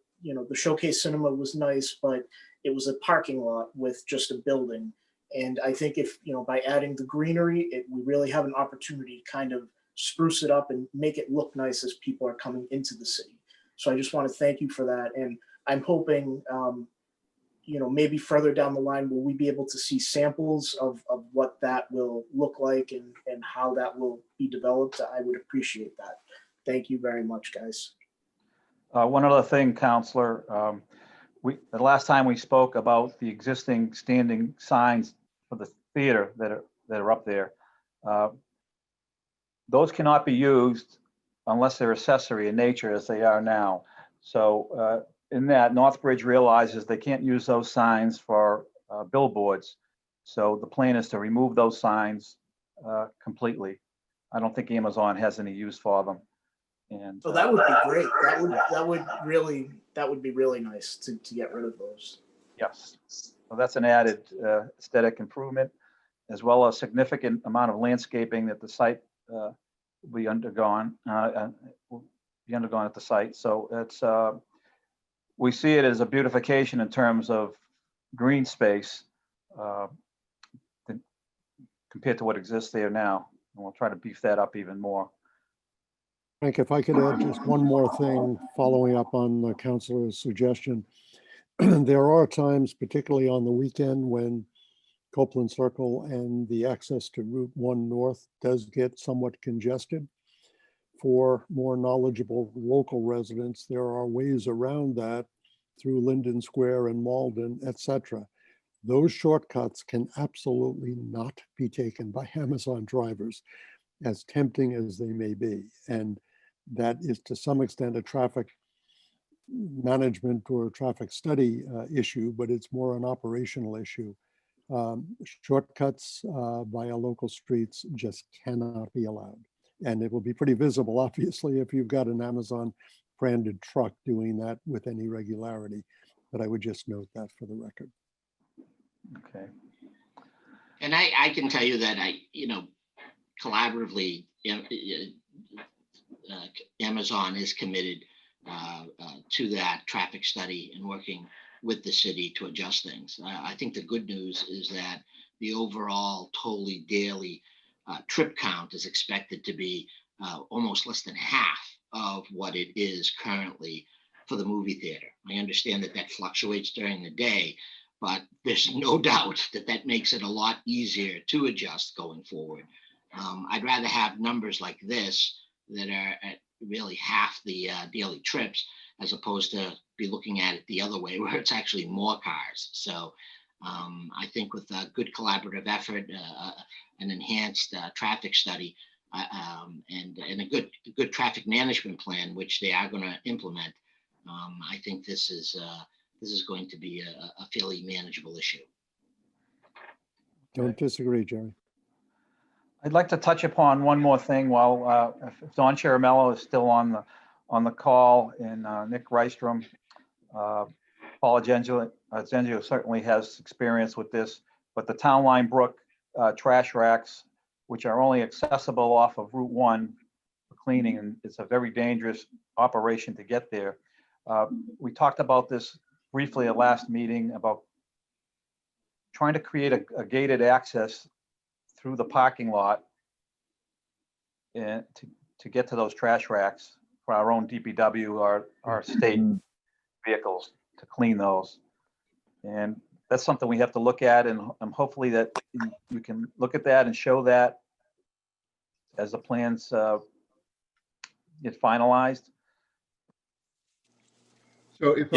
Showcase Cinema was nice, but it was a parking lot with just a building. And I think if, by adding the greenery, we really have an opportunity to kind of spruce it up and make it look nice as people are coming into the city. So I just want to thank you for that. And I'm hoping, maybe further down the line, will we be able to see samples of what that will look like and how that will be developed? I would appreciate that. Thank you very much, guys. One other thing, Counselor, the last time we spoke about the existing standing signs for the theater that are up there, those cannot be used unless they're accessory in nature as they are now. So in that, Northbridge realizes they can't use those signs for billboards. So the plan is to remove those signs completely. I don't think Amazon has any use for them. And so that would be great. That would be really nice to get rid of those. Yes, so that's an added aesthetic improvement, as well as significant amount of landscaping that the site will be undergone at the site. So it's we see it as a beautification in terms of green space compared to what exists there now. And we'll try to beef that up even more. Frank, if I could add just one more thing, following up on the councilor's suggestion. There are times, particularly on the weekend, when Copeland Circle and the access to Route 1 North does get somewhat congested. For more knowledgeable local residents, there are ways around that through Linden Square and Malden, etc. Those shortcuts can absolutely not be taken by Amazon drivers, as tempting as they may be. And that is to some extent a traffic management or traffic study issue, but it's more an operational issue. Shortcuts via local streets just cannot be allowed. And it will be pretty visible, obviously, if you've got an Amazon branded truck doing that with any regularity. But I would just note that for the record. Okay. And I can tell you that collaboratively, Amazon is committed to that traffic study and working with the city to adjust things. I think the good news is that the overall totally daily trip count is expected to be almost less than half of what it is currently for the movie theater. I understand that fluctuates during the day, but there's no doubt that makes it a lot easier to adjust going forward. I'd rather have numbers like this that are at really half the daily trips, as opposed to be looking at it the other way, where it's actually more cars. So I think with a good collaborative effort, an enhanced traffic study, and a good traffic management plan, which they are going to implement, I think this is going to be a fairly manageable issue. Don't disagree, Jerry. I'd like to touch upon one more thing while if Don Chiramello is still on the call, and Nick Rystrom. Paul Gengio certainly has experience with this, but the Town Line Brook trash racks, which are only accessible off of Route 1 for cleaning, and it's a very dangerous operation to get there. We talked about this briefly at last meeting about trying to create a gated access through the parking lot and to get to those trash racks for our own DPW or our state vehicles to clean those. And that's something we have to look at, and hopefully that you can look at that and show that as the plans get finalized. So if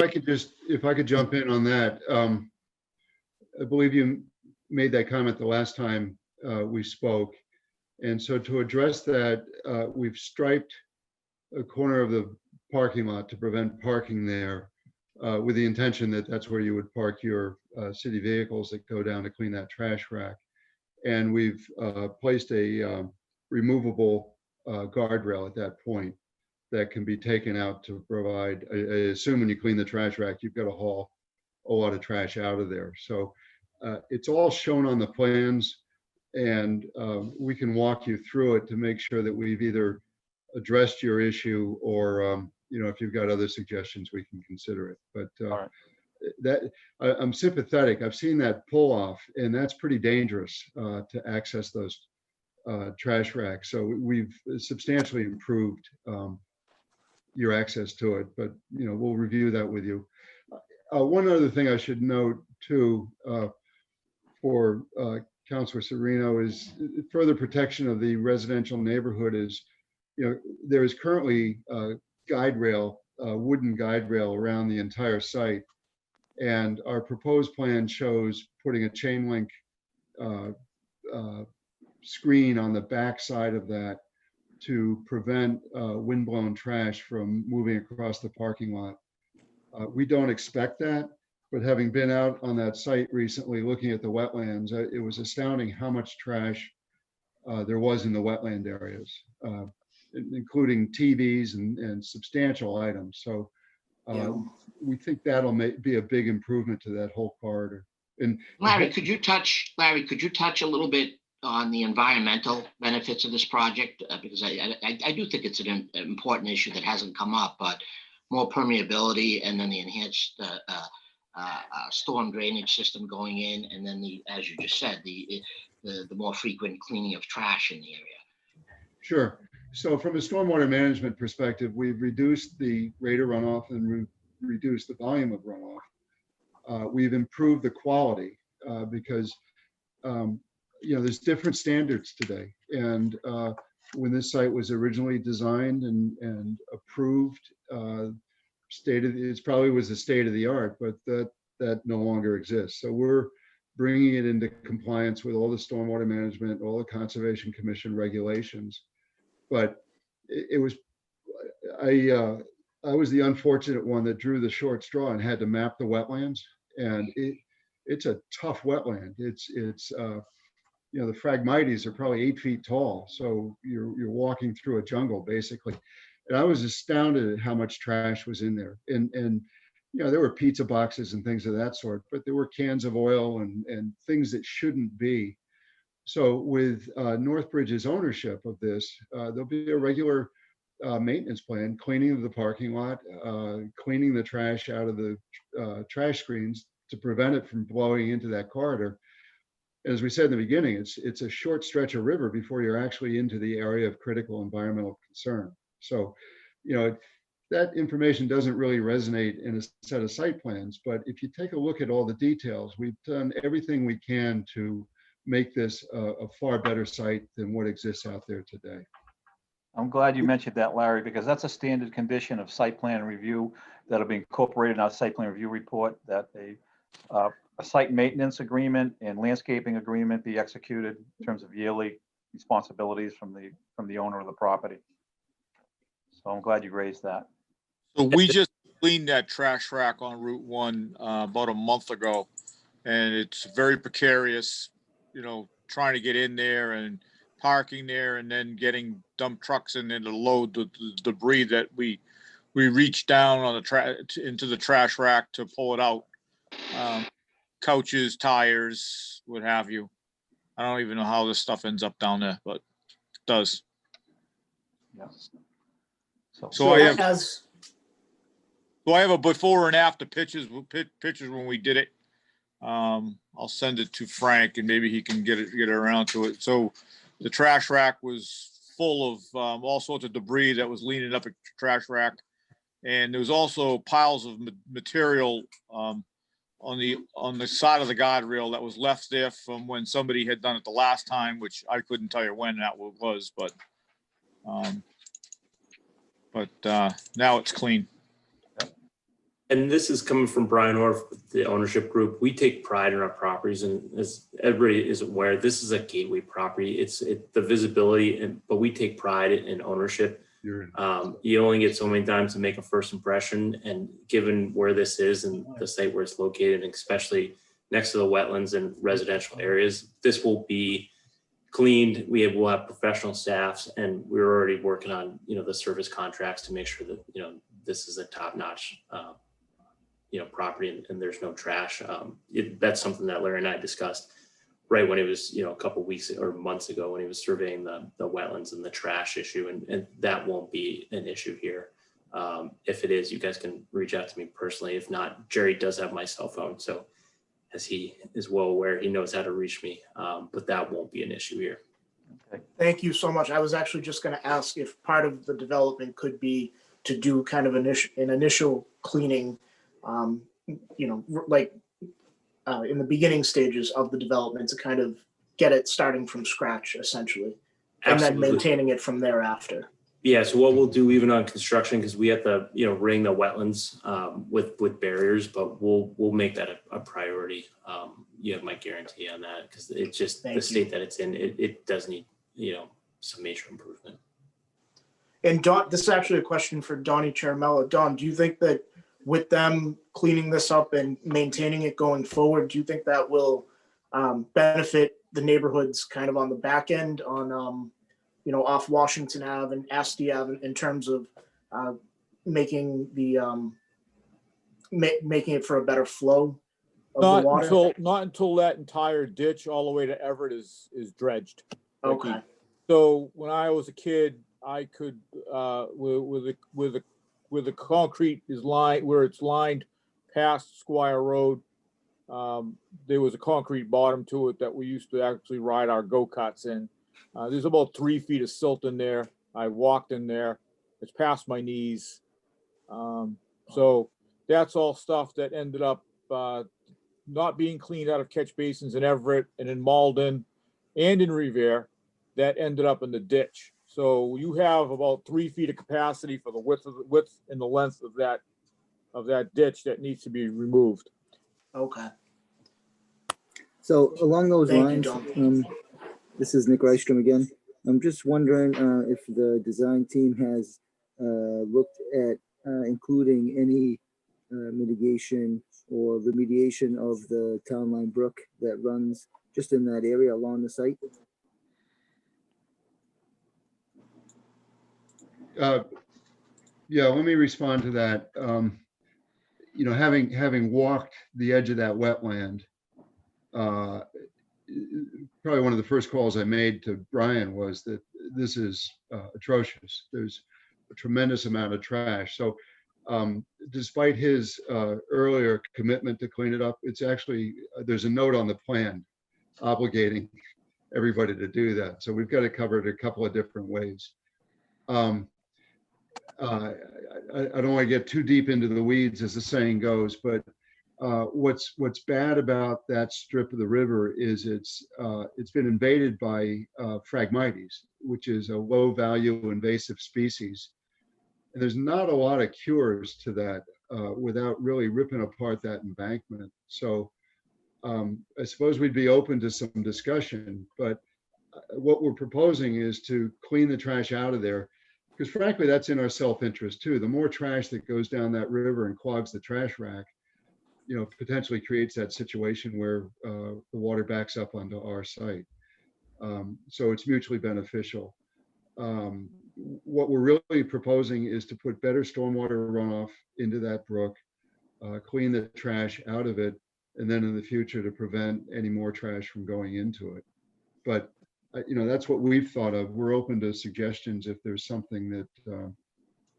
I could jump in on that, I believe you made that comment the last time we spoke. And so to address that, we've striped a corner of the parking lot to prevent parking there with the intention that that's where you would park your city vehicles that go down to clean that trash rack. And we've placed a removable guardrail at that point that can be taken out to provide, I assume when you clean the trash rack, you've got to haul a lot of trash out of there. So it's all shown on the plans, and we can walk you through it to make sure that we've either addressed your issue or, if you've got other suggestions, we can consider it. But I'm sympathetic. I've seen that pull off, and that's pretty dangerous to access those trash racks. So we've substantially improved your access to it, but we'll review that with you. One other thing I should note too, for Councilor Sereno, is further protection of the residential neighborhood is, there is currently a guide rail, wooden guide rail around the entire site. And our proposed plan shows putting a chain link screen on the back side of that to prevent windblown trash from moving across the parking lot. We don't expect that, but having been out on that site recently looking at the wetlands, it was astounding how much trash there was in the wetland areas, including TVs and substantial items. So we think that'll be a big improvement to that whole corridor. And Larry, could you touch a little bit on the environmental benefits of this project? Because I do think it's an important issue that hasn't come up, but more permeability and then the enhanced storm drainage system going in, and then as you just said, the more frequent cleaning of trash in the area. Sure. So from a stormwater management perspective, we've reduced the rate of runoff and reduced the volume of runoff. We've improved the quality because there's different standards today. And when this site was originally designed and approved, it probably was the state of the art, but that no longer exists. So we're bringing it into compliance with all the stormwater management, all the Conservation Commission regulations. But I was the unfortunate one that drew the short straw and had to map the wetlands, and it's a tough wetland. It's the Phragmites are probably 8 feet tall, so you're walking through a jungle basically. And I was astounded at how much trash was in there. And there were pizza boxes and things of that sort, but there were cans of oil and things that shouldn't be. So with Northbridge's ownership of this, there'll be a regular maintenance plan, cleaning of the parking lot, cleaning the trash out of the trash screens to prevent it from blowing into that corridor. As we said in the beginning, it's a short stretch of river before you're actually into the area of critical environmental concern. So, that information doesn't really resonate in a set of site plans, but if you take a look at all the details, we've done everything we can to make this a far better site than what exists out there today. I'm glad you mentioned that, Larry, because that's a standard condition of site plan review that'll be incorporated in our site plan review report, that a site maintenance agreement and landscaping agreement be executed in terms of yearly responsibilities from the owner of the property. So I'm glad you raised that. So we just cleaned that trash rack on Route 1 about a month ago, and it's very precarious, trying to get in there and parking there and then getting dump trucks in there to load the debris that we reach down on into the trash rack to pull it out. Couches, tires, what have you. I don't even know how this stuff ends up down there, but it does. Yeah. So I have a before and after pictures when we did it. I'll send it to Frank and maybe he can get around to it. So the trash rack was full of all sorts of debris that was leaning up a trash rack. And there was also piles of material on the side of the guardrail that was left there from when somebody had done it the last time, which I couldn't tell you when that was, but now it's clean. And this is coming from Brian Orff, the ownership group. We take pride in our properties, and as everybody is aware, this is a gateway property. It's the visibility, but we take pride in ownership. You only get so many times to make a first impression, and given where this is and the site where it's located, especially next to the wetlands and residential areas, this will be cleaned. We'll have professional staffs, and we're already working on, the service contracts to make sure that, this is a top-notch, property and there's no trash. That's something that Larry and I discussed right when it was, a couple weeks or months ago when he was surveying the wetlands and the trash issue, and that won't be an issue here. If it is, you guys can reach out to me personally. If not, Jerry does have my cell phone, so as he is well aware, he knows how to reach me, but that won't be an issue here. Thank you so much. I was actually just going to ask if part of the development could be to do kind of an initial cleaning, in the beginning stages of the development to kind of get it starting from scratch, essentially, and then maintaining it from thereafter. Yeah, so what we'll do even on construction, because we have to, ring the wetlands with barriers, but we'll make that a priority. You have my guarantee on that, because it's just the state that it's in, it does need, some major improvement. And Don, this is actually a question for Donnie Chiaramella. Don, do you think that with them cleaning this up and maintaining it going forward, do you think that will benefit the neighborhoods kind of on the back end on, off Washington Ave and Asti Ave in terms of making the making it for a better flow of the water? Not until that entire ditch all the way to Everett is dredged. Okay. So when I was a kid, I could with the concrete is lined where it's lined past Squire Road. There was a concrete bottom to it that we used to actually ride our go-karts in. There's about 3 feet of silt in there. I walked in there. It's past my knees. So that's all stuff that ended up not being cleaned out of catch basins in Everett and in Malden and in Revere that ended up in the ditch. So you have about 3 feet of capacity for the width and the length of that ditch that needs to be removed. Okay. So along those Thank lines, you, this is Nick Rystrom again. I'm just wondering if the design team has looked at including any mitigation or remediation of the town line brook that runs just in that area along the site. Yeah, let me respond to that. Having walked the edge of that wetland, probably one of the first calls I made to Brian was that this is atrocious. There's a tremendous amount of trash. So despite his earlier commitment to clean it up, it's actually, there's a note on the plan obligating everybody to do that. So we've got to cover it a couple of different ways. I don't want to get too deep into the weeds, as the saying goes, but what's bad about that strip of the river is it's been invaded by Phragmites, which is a low value invasive species. And there's not a lot of cures to that without really ripping apart that embankment. So I suppose we'd be open to some discussion, but what we're proposing is to clean the trash out of there, because frankly, that's in our self-interest too. The more trash that goes down that river and clogs the trash rack, potentially creates that situation where the water backs up onto our site. So it's mutually beneficial. What we're really proposing is to put better stormwater runoff into that brook, clean the trash out of it, and then in the future to prevent any more trash from going into it. But that's what we've thought of. We're open to suggestions if there's something that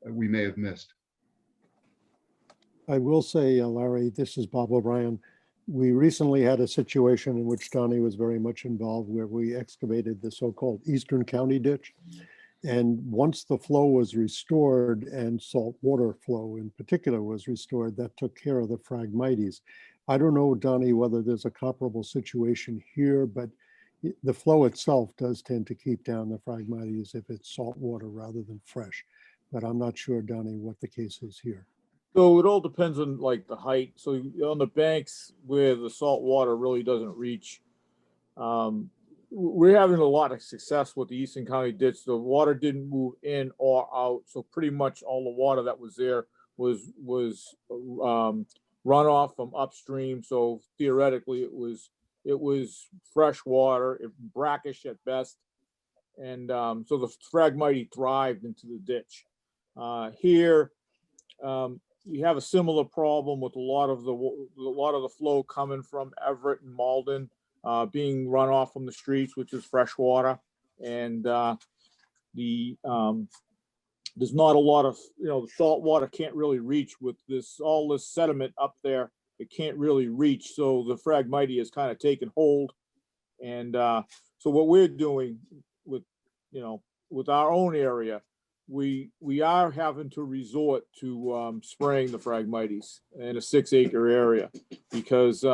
we may have missed. I will say, Larry, this is Bob O'Brien. We recently had a situation in which Donnie was very much involved where we excavated the so-called Eastern County ditch. And once the flow was restored and salt water flow in particular was restored, that took care of the Phragmites. I don't know, Donnie, whether there's a comparable situation here, but the flow itself does tend to keep down the Phragmites if it's salt water rather than fresh. But I'm not sure, Donnie, what the case is here. So it all depends on like the height. So on the banks where the salt water really doesn't reach, we're having a lot of success with the Eastern County ditch. The water didn't move in or out, so pretty much all the water that was there was runoff from upstream. So theoretically, it was fresh water, brackish at best, and so the Phragmites thrived into the ditch. Here, you have a similar problem with a lot of the flow coming from Everett and Malden, being run off from the streets, which is fresh water, and there's not a lot of, the salt water can't really reach with all this sediment up there. It can't really reach, so the Phragmites has kind of taken hold, and so what we're doing with our own area, we are having to resort to spraying the Phragmites in a 6-acre area, because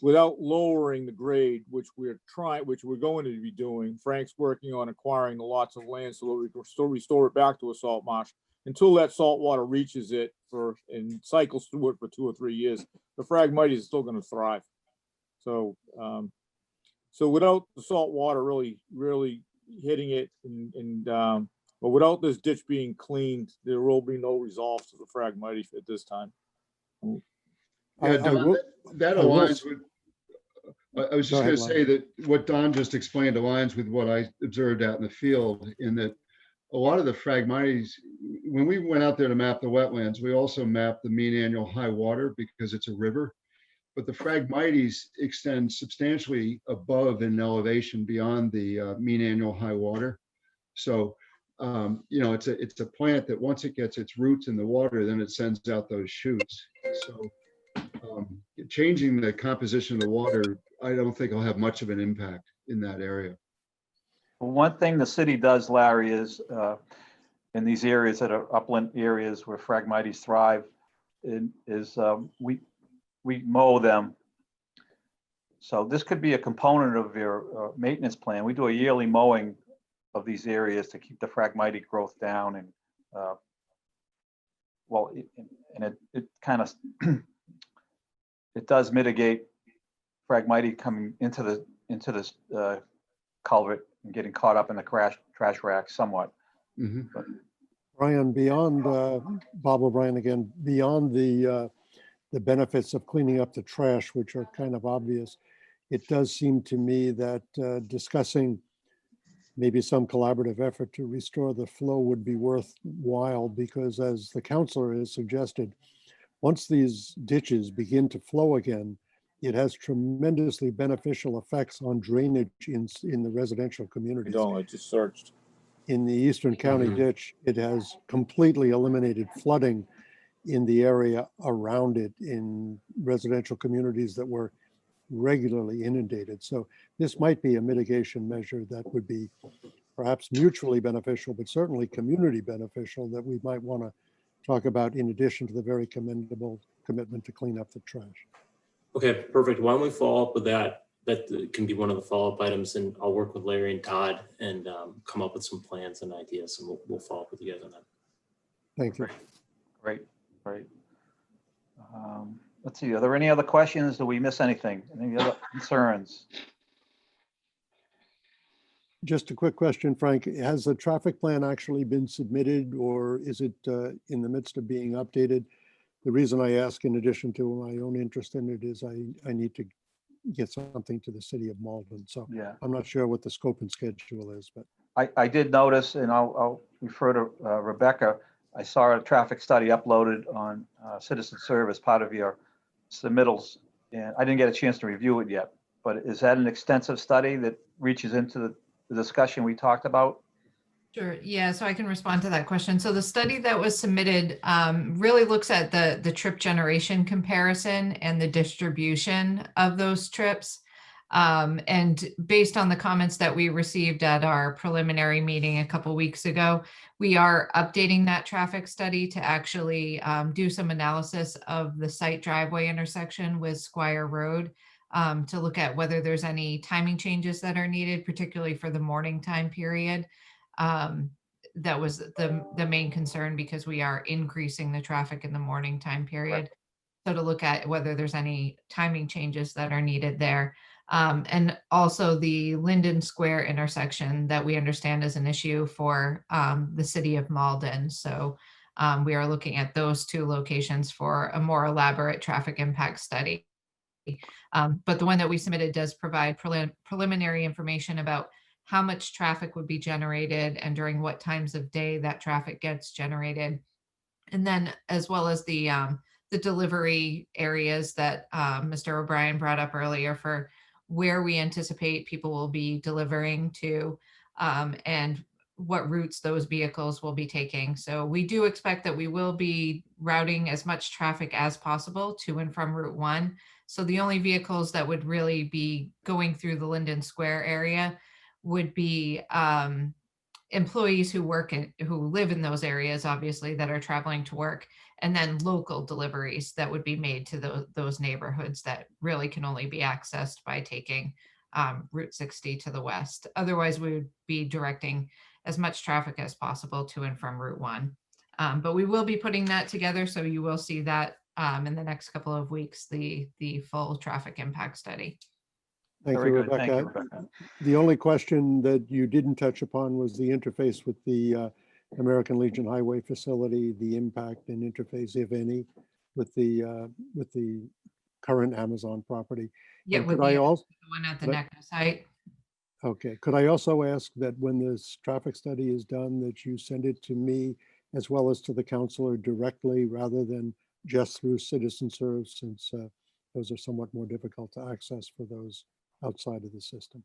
without lowering the grade, which we're going to be doing, Frank's working on acquiring the lots of land so that we can still restore it back to a salt marsh. Until that salt water reaches it and cycles through it for 2 or 3 years, the Phragmites is still going to thrive. So, so without the salt water really hitting it, but without this ditch being cleaned, there will be no resolve to the Phragmites at this time. Yeah, Don, that aligns with, I was just going to say that what Don just explained aligns with what I observed out in the field, in that a lot of the Phragmites, when we went out there to map the wetlands, we also mapped the mean annual high water because it's a river. But the Phragmites extend substantially above in elevation beyond the mean annual high water. So, it's a plant that once it gets its roots in the water, then it sends out those shoots. So changing the composition of the water, I don't think will have much of an impact in that area. Well, one thing the city does, Larry, is in these areas that are upland areas where Phragmites thrive, is we mow them. So this could be a component of your maintenance plan. We do a yearly mowing of these areas to keep the Phragmite growth down, and it kind of it does mitigate Phragmite coming into this culvert and getting caught up in the trash rack somewhat. Mm-hmm. Brian, beyond Bob O'Brien again, beyond the benefits of cleaning up the trash, which are kind of obvious, it does seem to me that discussing maybe some collaborative effort to restore the flow would be worthwhile, because as the counselor has suggested, once these ditches begin to flow again, it has tremendously beneficial effects on drainage in the residential communities. I just searched. In the Eastern County ditch, it has completely eliminated flooding in the area around it in residential communities that were regularly inundated. So this might be a mitigation measure that would be perhaps mutually beneficial, but certainly community beneficial, that we might want to talk about in addition to the very commendable commitment to clean up the trash. Okay, perfect. Why don't we follow up with that? That can be one of the follow-up items, and I'll work with Larry and Todd and come up with some plans and ideas, and we'll follow up with you guys on that. Thank you. Great. Let's see, are there any other questions? Did we miss anything? Any other concerns? Just a quick question, Frank. Has the traffic plan actually been submitted, or is it in the midst of being updated? The reason I ask, in addition to my own interest in it, is I need to get something to the city of Malden. So yeah, I'm not sure what the scope and schedule is, but I did notice, and I'll refer to Rebecca. I saw a traffic study uploaded on Citizen Serve as part of your submittals, and I didn't get a chance to review it yet. But is that an extensive study that reaches into the discussion we talked about? Sure. Yeah, so I can respond to that question. So the study that was submitted really looks at the trip generation comparison and the distribution of those trips. And based on the comments that we received at our preliminary meeting a couple weeks ago, we are updating that traffic study to actually do some analysis of the site driveway intersection with Squire Road to look at whether there's any timing changes that are needed, particularly for the morning time period. That was the main concern, because we are increasing the traffic in the morning time period. So to look at whether there's any timing changes that are needed there. And also the Linden Square intersection that we understand is an issue for the city of Malden. So we are looking at those two locations for a more elaborate traffic impact study. But the one that we submitted does provide preliminary information about how much traffic would be generated and during what times of day that traffic gets generated. And then as well as the delivery areas that Mr. O'Brien brought up earlier for where we anticipate people will be delivering to and what routes those vehicles will be taking. So we do expect that we will be routing as much traffic as possible to and from Route 1. So the only vehicles that would really be going through the Linden Square area would be employees who who live in those areas, obviously, that are traveling to work, and then local deliveries that would be made to those neighborhoods that really can only be accessed by taking Route 60 to the west. Otherwise, we would be directing as much traffic as possible to and from Route 1. But we will be putting that together, so you will see that in the next couple of weeks, the full traffic impact study. Thank you, Very good. Thank you, Rebecca. Rebecca. The only question that you didn't touch upon was the interface with the American Legion Highway facility, the impact and interface, if any, with the current Amazon property. Yeah, And with could I the also, one at the NECA site. okay, could I also ask that when this traffic study is done, that you send it to me as well as to the counselor directly rather than just through Citizen Serve, since those are somewhat more difficult to access for those outside of the system.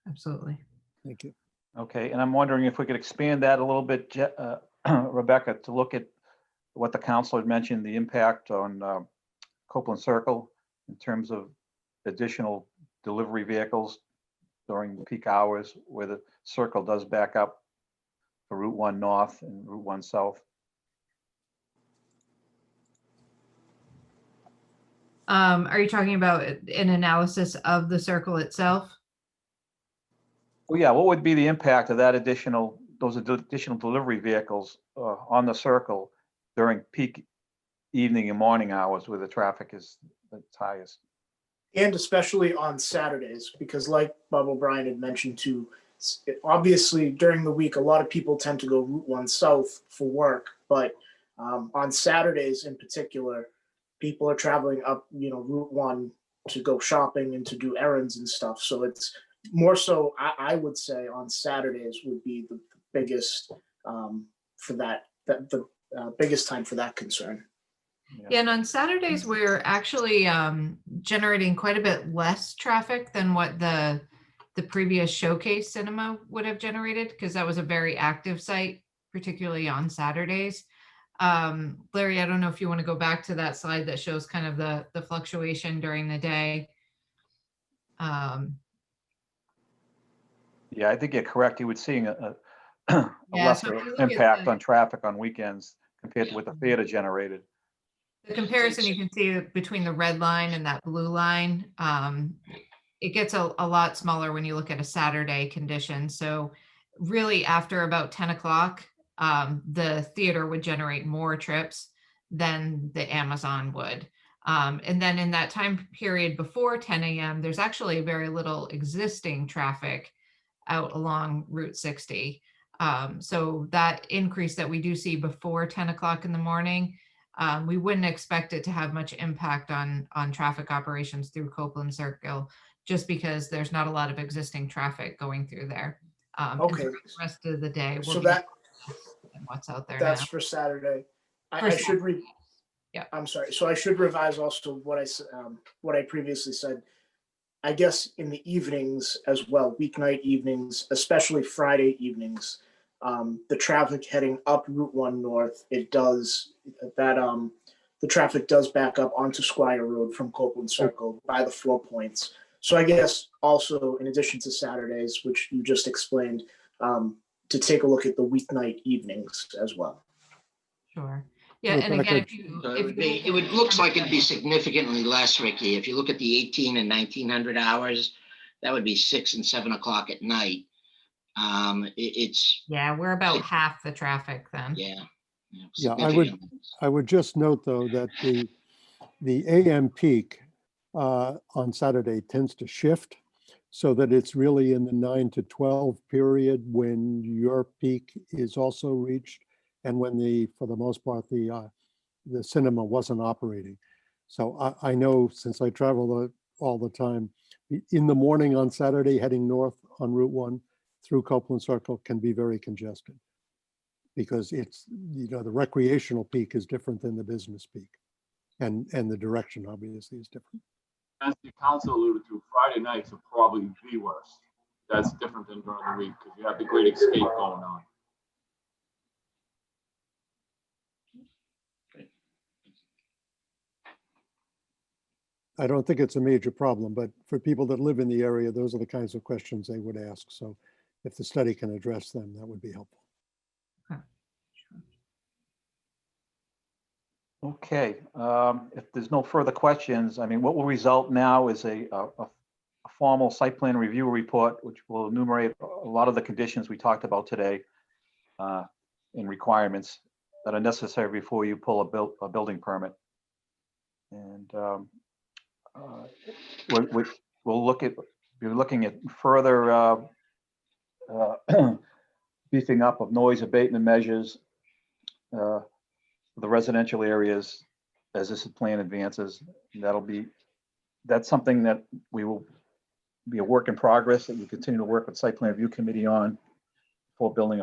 Absolutely. Thank you. Okay, and I'm wondering if we could expand that a little bit, Rebecca, to look at what the council had mentioned, the impact on Copeland Circle in terms of additional delivery vehicles during peak hours where the circle does back up for Route 1 North and Route 1 South. Are you talking about an analysis of the circle itself? Well, yeah, what would be the impact of those additional delivery vehicles on the circle during peak evening and morning hours where the traffic is the highest? And especially on Saturdays, because like Bob O'Brien had mentioned too, obviously during the week, a lot of people tend to go Route 1 South for work, but on Saturdays in particular, people are traveling up, Route 1 to go shopping and to do errands and stuff. So it's more so, I would say on Saturdays would be the biggest for that, the biggest time for that concern. Yeah, and on Saturdays, we're actually generating quite a bit less traffic than what the previous Showcase Cinema would have generated, because that was a very active site, particularly on Saturdays. Larry, I don't know if you want to go back to that slide that shows kind of the fluctuation during the day. Yeah, I think you're correct. You would see a Yeah, so lesser if you look at impact the- on traffic on weekends compared to what the theater generated. The comparison you can see between the red line and that blue line, it gets a lot smaller when you look at a Saturday condition. So really after about 10 o'clock, the theater would generate more trips than the Amazon would. And then in that time period before 10 a.m., there's actually very little existing traffic out along Route 60. So that increase that we do see before 10 o'clock in the morning, we wouldn't expect it to have much impact on traffic operations through Copeland Circle, just because there's not a lot of existing traffic going through there. Okay. And the rest of the day, So that what's out there that's now. for Saturday. For I should Yeah. I'm sorry. So I should revise also what I previously said. I guess in the evenings as well, weeknight evenings, especially Friday evenings, the traffic heading up Route 1 North, the traffic does back up onto Squire Road from Copeland Circle by the 4 points. So I guess also in addition to Saturdays, which you just explained, to take a look at the weeknight evenings as well. Sure. Yeah, and again, looks like it'd be significantly less, Ricky. If you look at the 18 and 1900 hours, that would be 6 and 7 o'clock at night. Yeah, we're about half the traffic then. Yeah, I would just note though that the AM peak on Saturday tends to shift, so that it's really in the 9 to 12 period when your peak is also reached, and when for the most part, the cinema wasn't operating. So I know, since I travel all the time, in the morning on Saturday, heading north on Route 1 through Copeland Circle can be very congested, because it's, the recreational peak is different than the business peak, and the direction obviously is different. As the council alluded to, Friday nights are probably the worst. That's different than during the week because you have the Great Escape going on. I don't think it's a major problem, but for people that live in the area, those are the kinds of questions they would ask. So if the study can address them, that would be helpful. Okay, if there's no further questions, I mean, what will result now is a formal site plan review report, which will enumerate a lot of the conditions we talked about today and requirements that are necessary before you pull a building permit. And we'll be looking at further beefing up of noise abatement measures, the residential areas as this plan advances. That's something that we will be a work in progress that we continue to work with site plan review committee on for pulling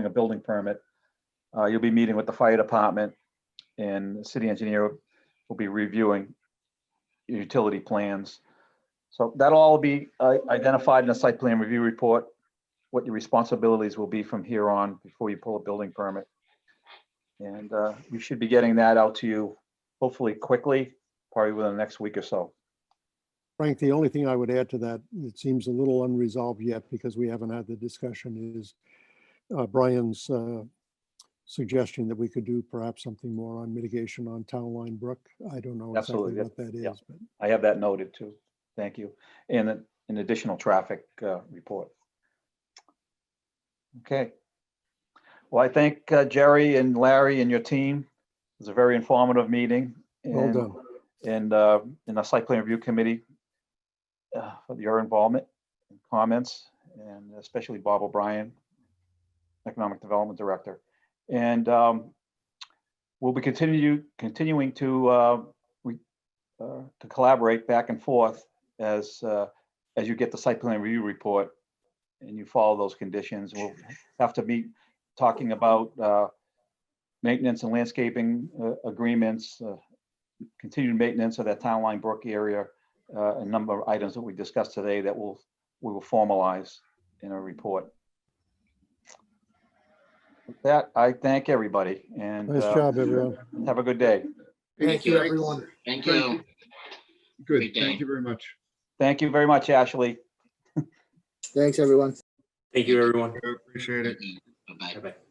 a building permit. You'll be meeting with the fire department, and the city engineer will be reviewing utility plans. So that'll all be identified in the site plan review report, what your responsibilities will be from here on before you pull a building permit. And we should be getting that out to you hopefully quickly, probably within the next week or so. Frank, the only thing I would add to that, it seems a little unresolved yet because we haven't had the discussion, is Brian's suggestion that we could do perhaps something more on mitigation on Town Line Brook. I don't know exactly Absolutely. what that is, Yeah. but I have that noted too. Thank you. And an additional traffic report. Okay. Well, I thank Jerry and Larry and your team. It was a very informative meeting. well done. And in the site plan review committee for your involvement and comments, and especially Bob O'Brien, Economic Development Director. And we'll be continuing to collaborate back and forth as you get the site plan review report and you follow those conditions. We'll have to be talking about maintenance and landscaping agreements, continued maintenance of that Town Line Brook area, a number of items that we discussed today that we will formalize in a report. With that, I thank everybody, and Nice job, everyone. have a good day. Thank you, everyone. Thank you. Good. Great day. Thank you very much. Thank you very much, Ashley. Thanks, everyone. Thank you, everyone. Appreciate it. Bye-bye. Bye-bye.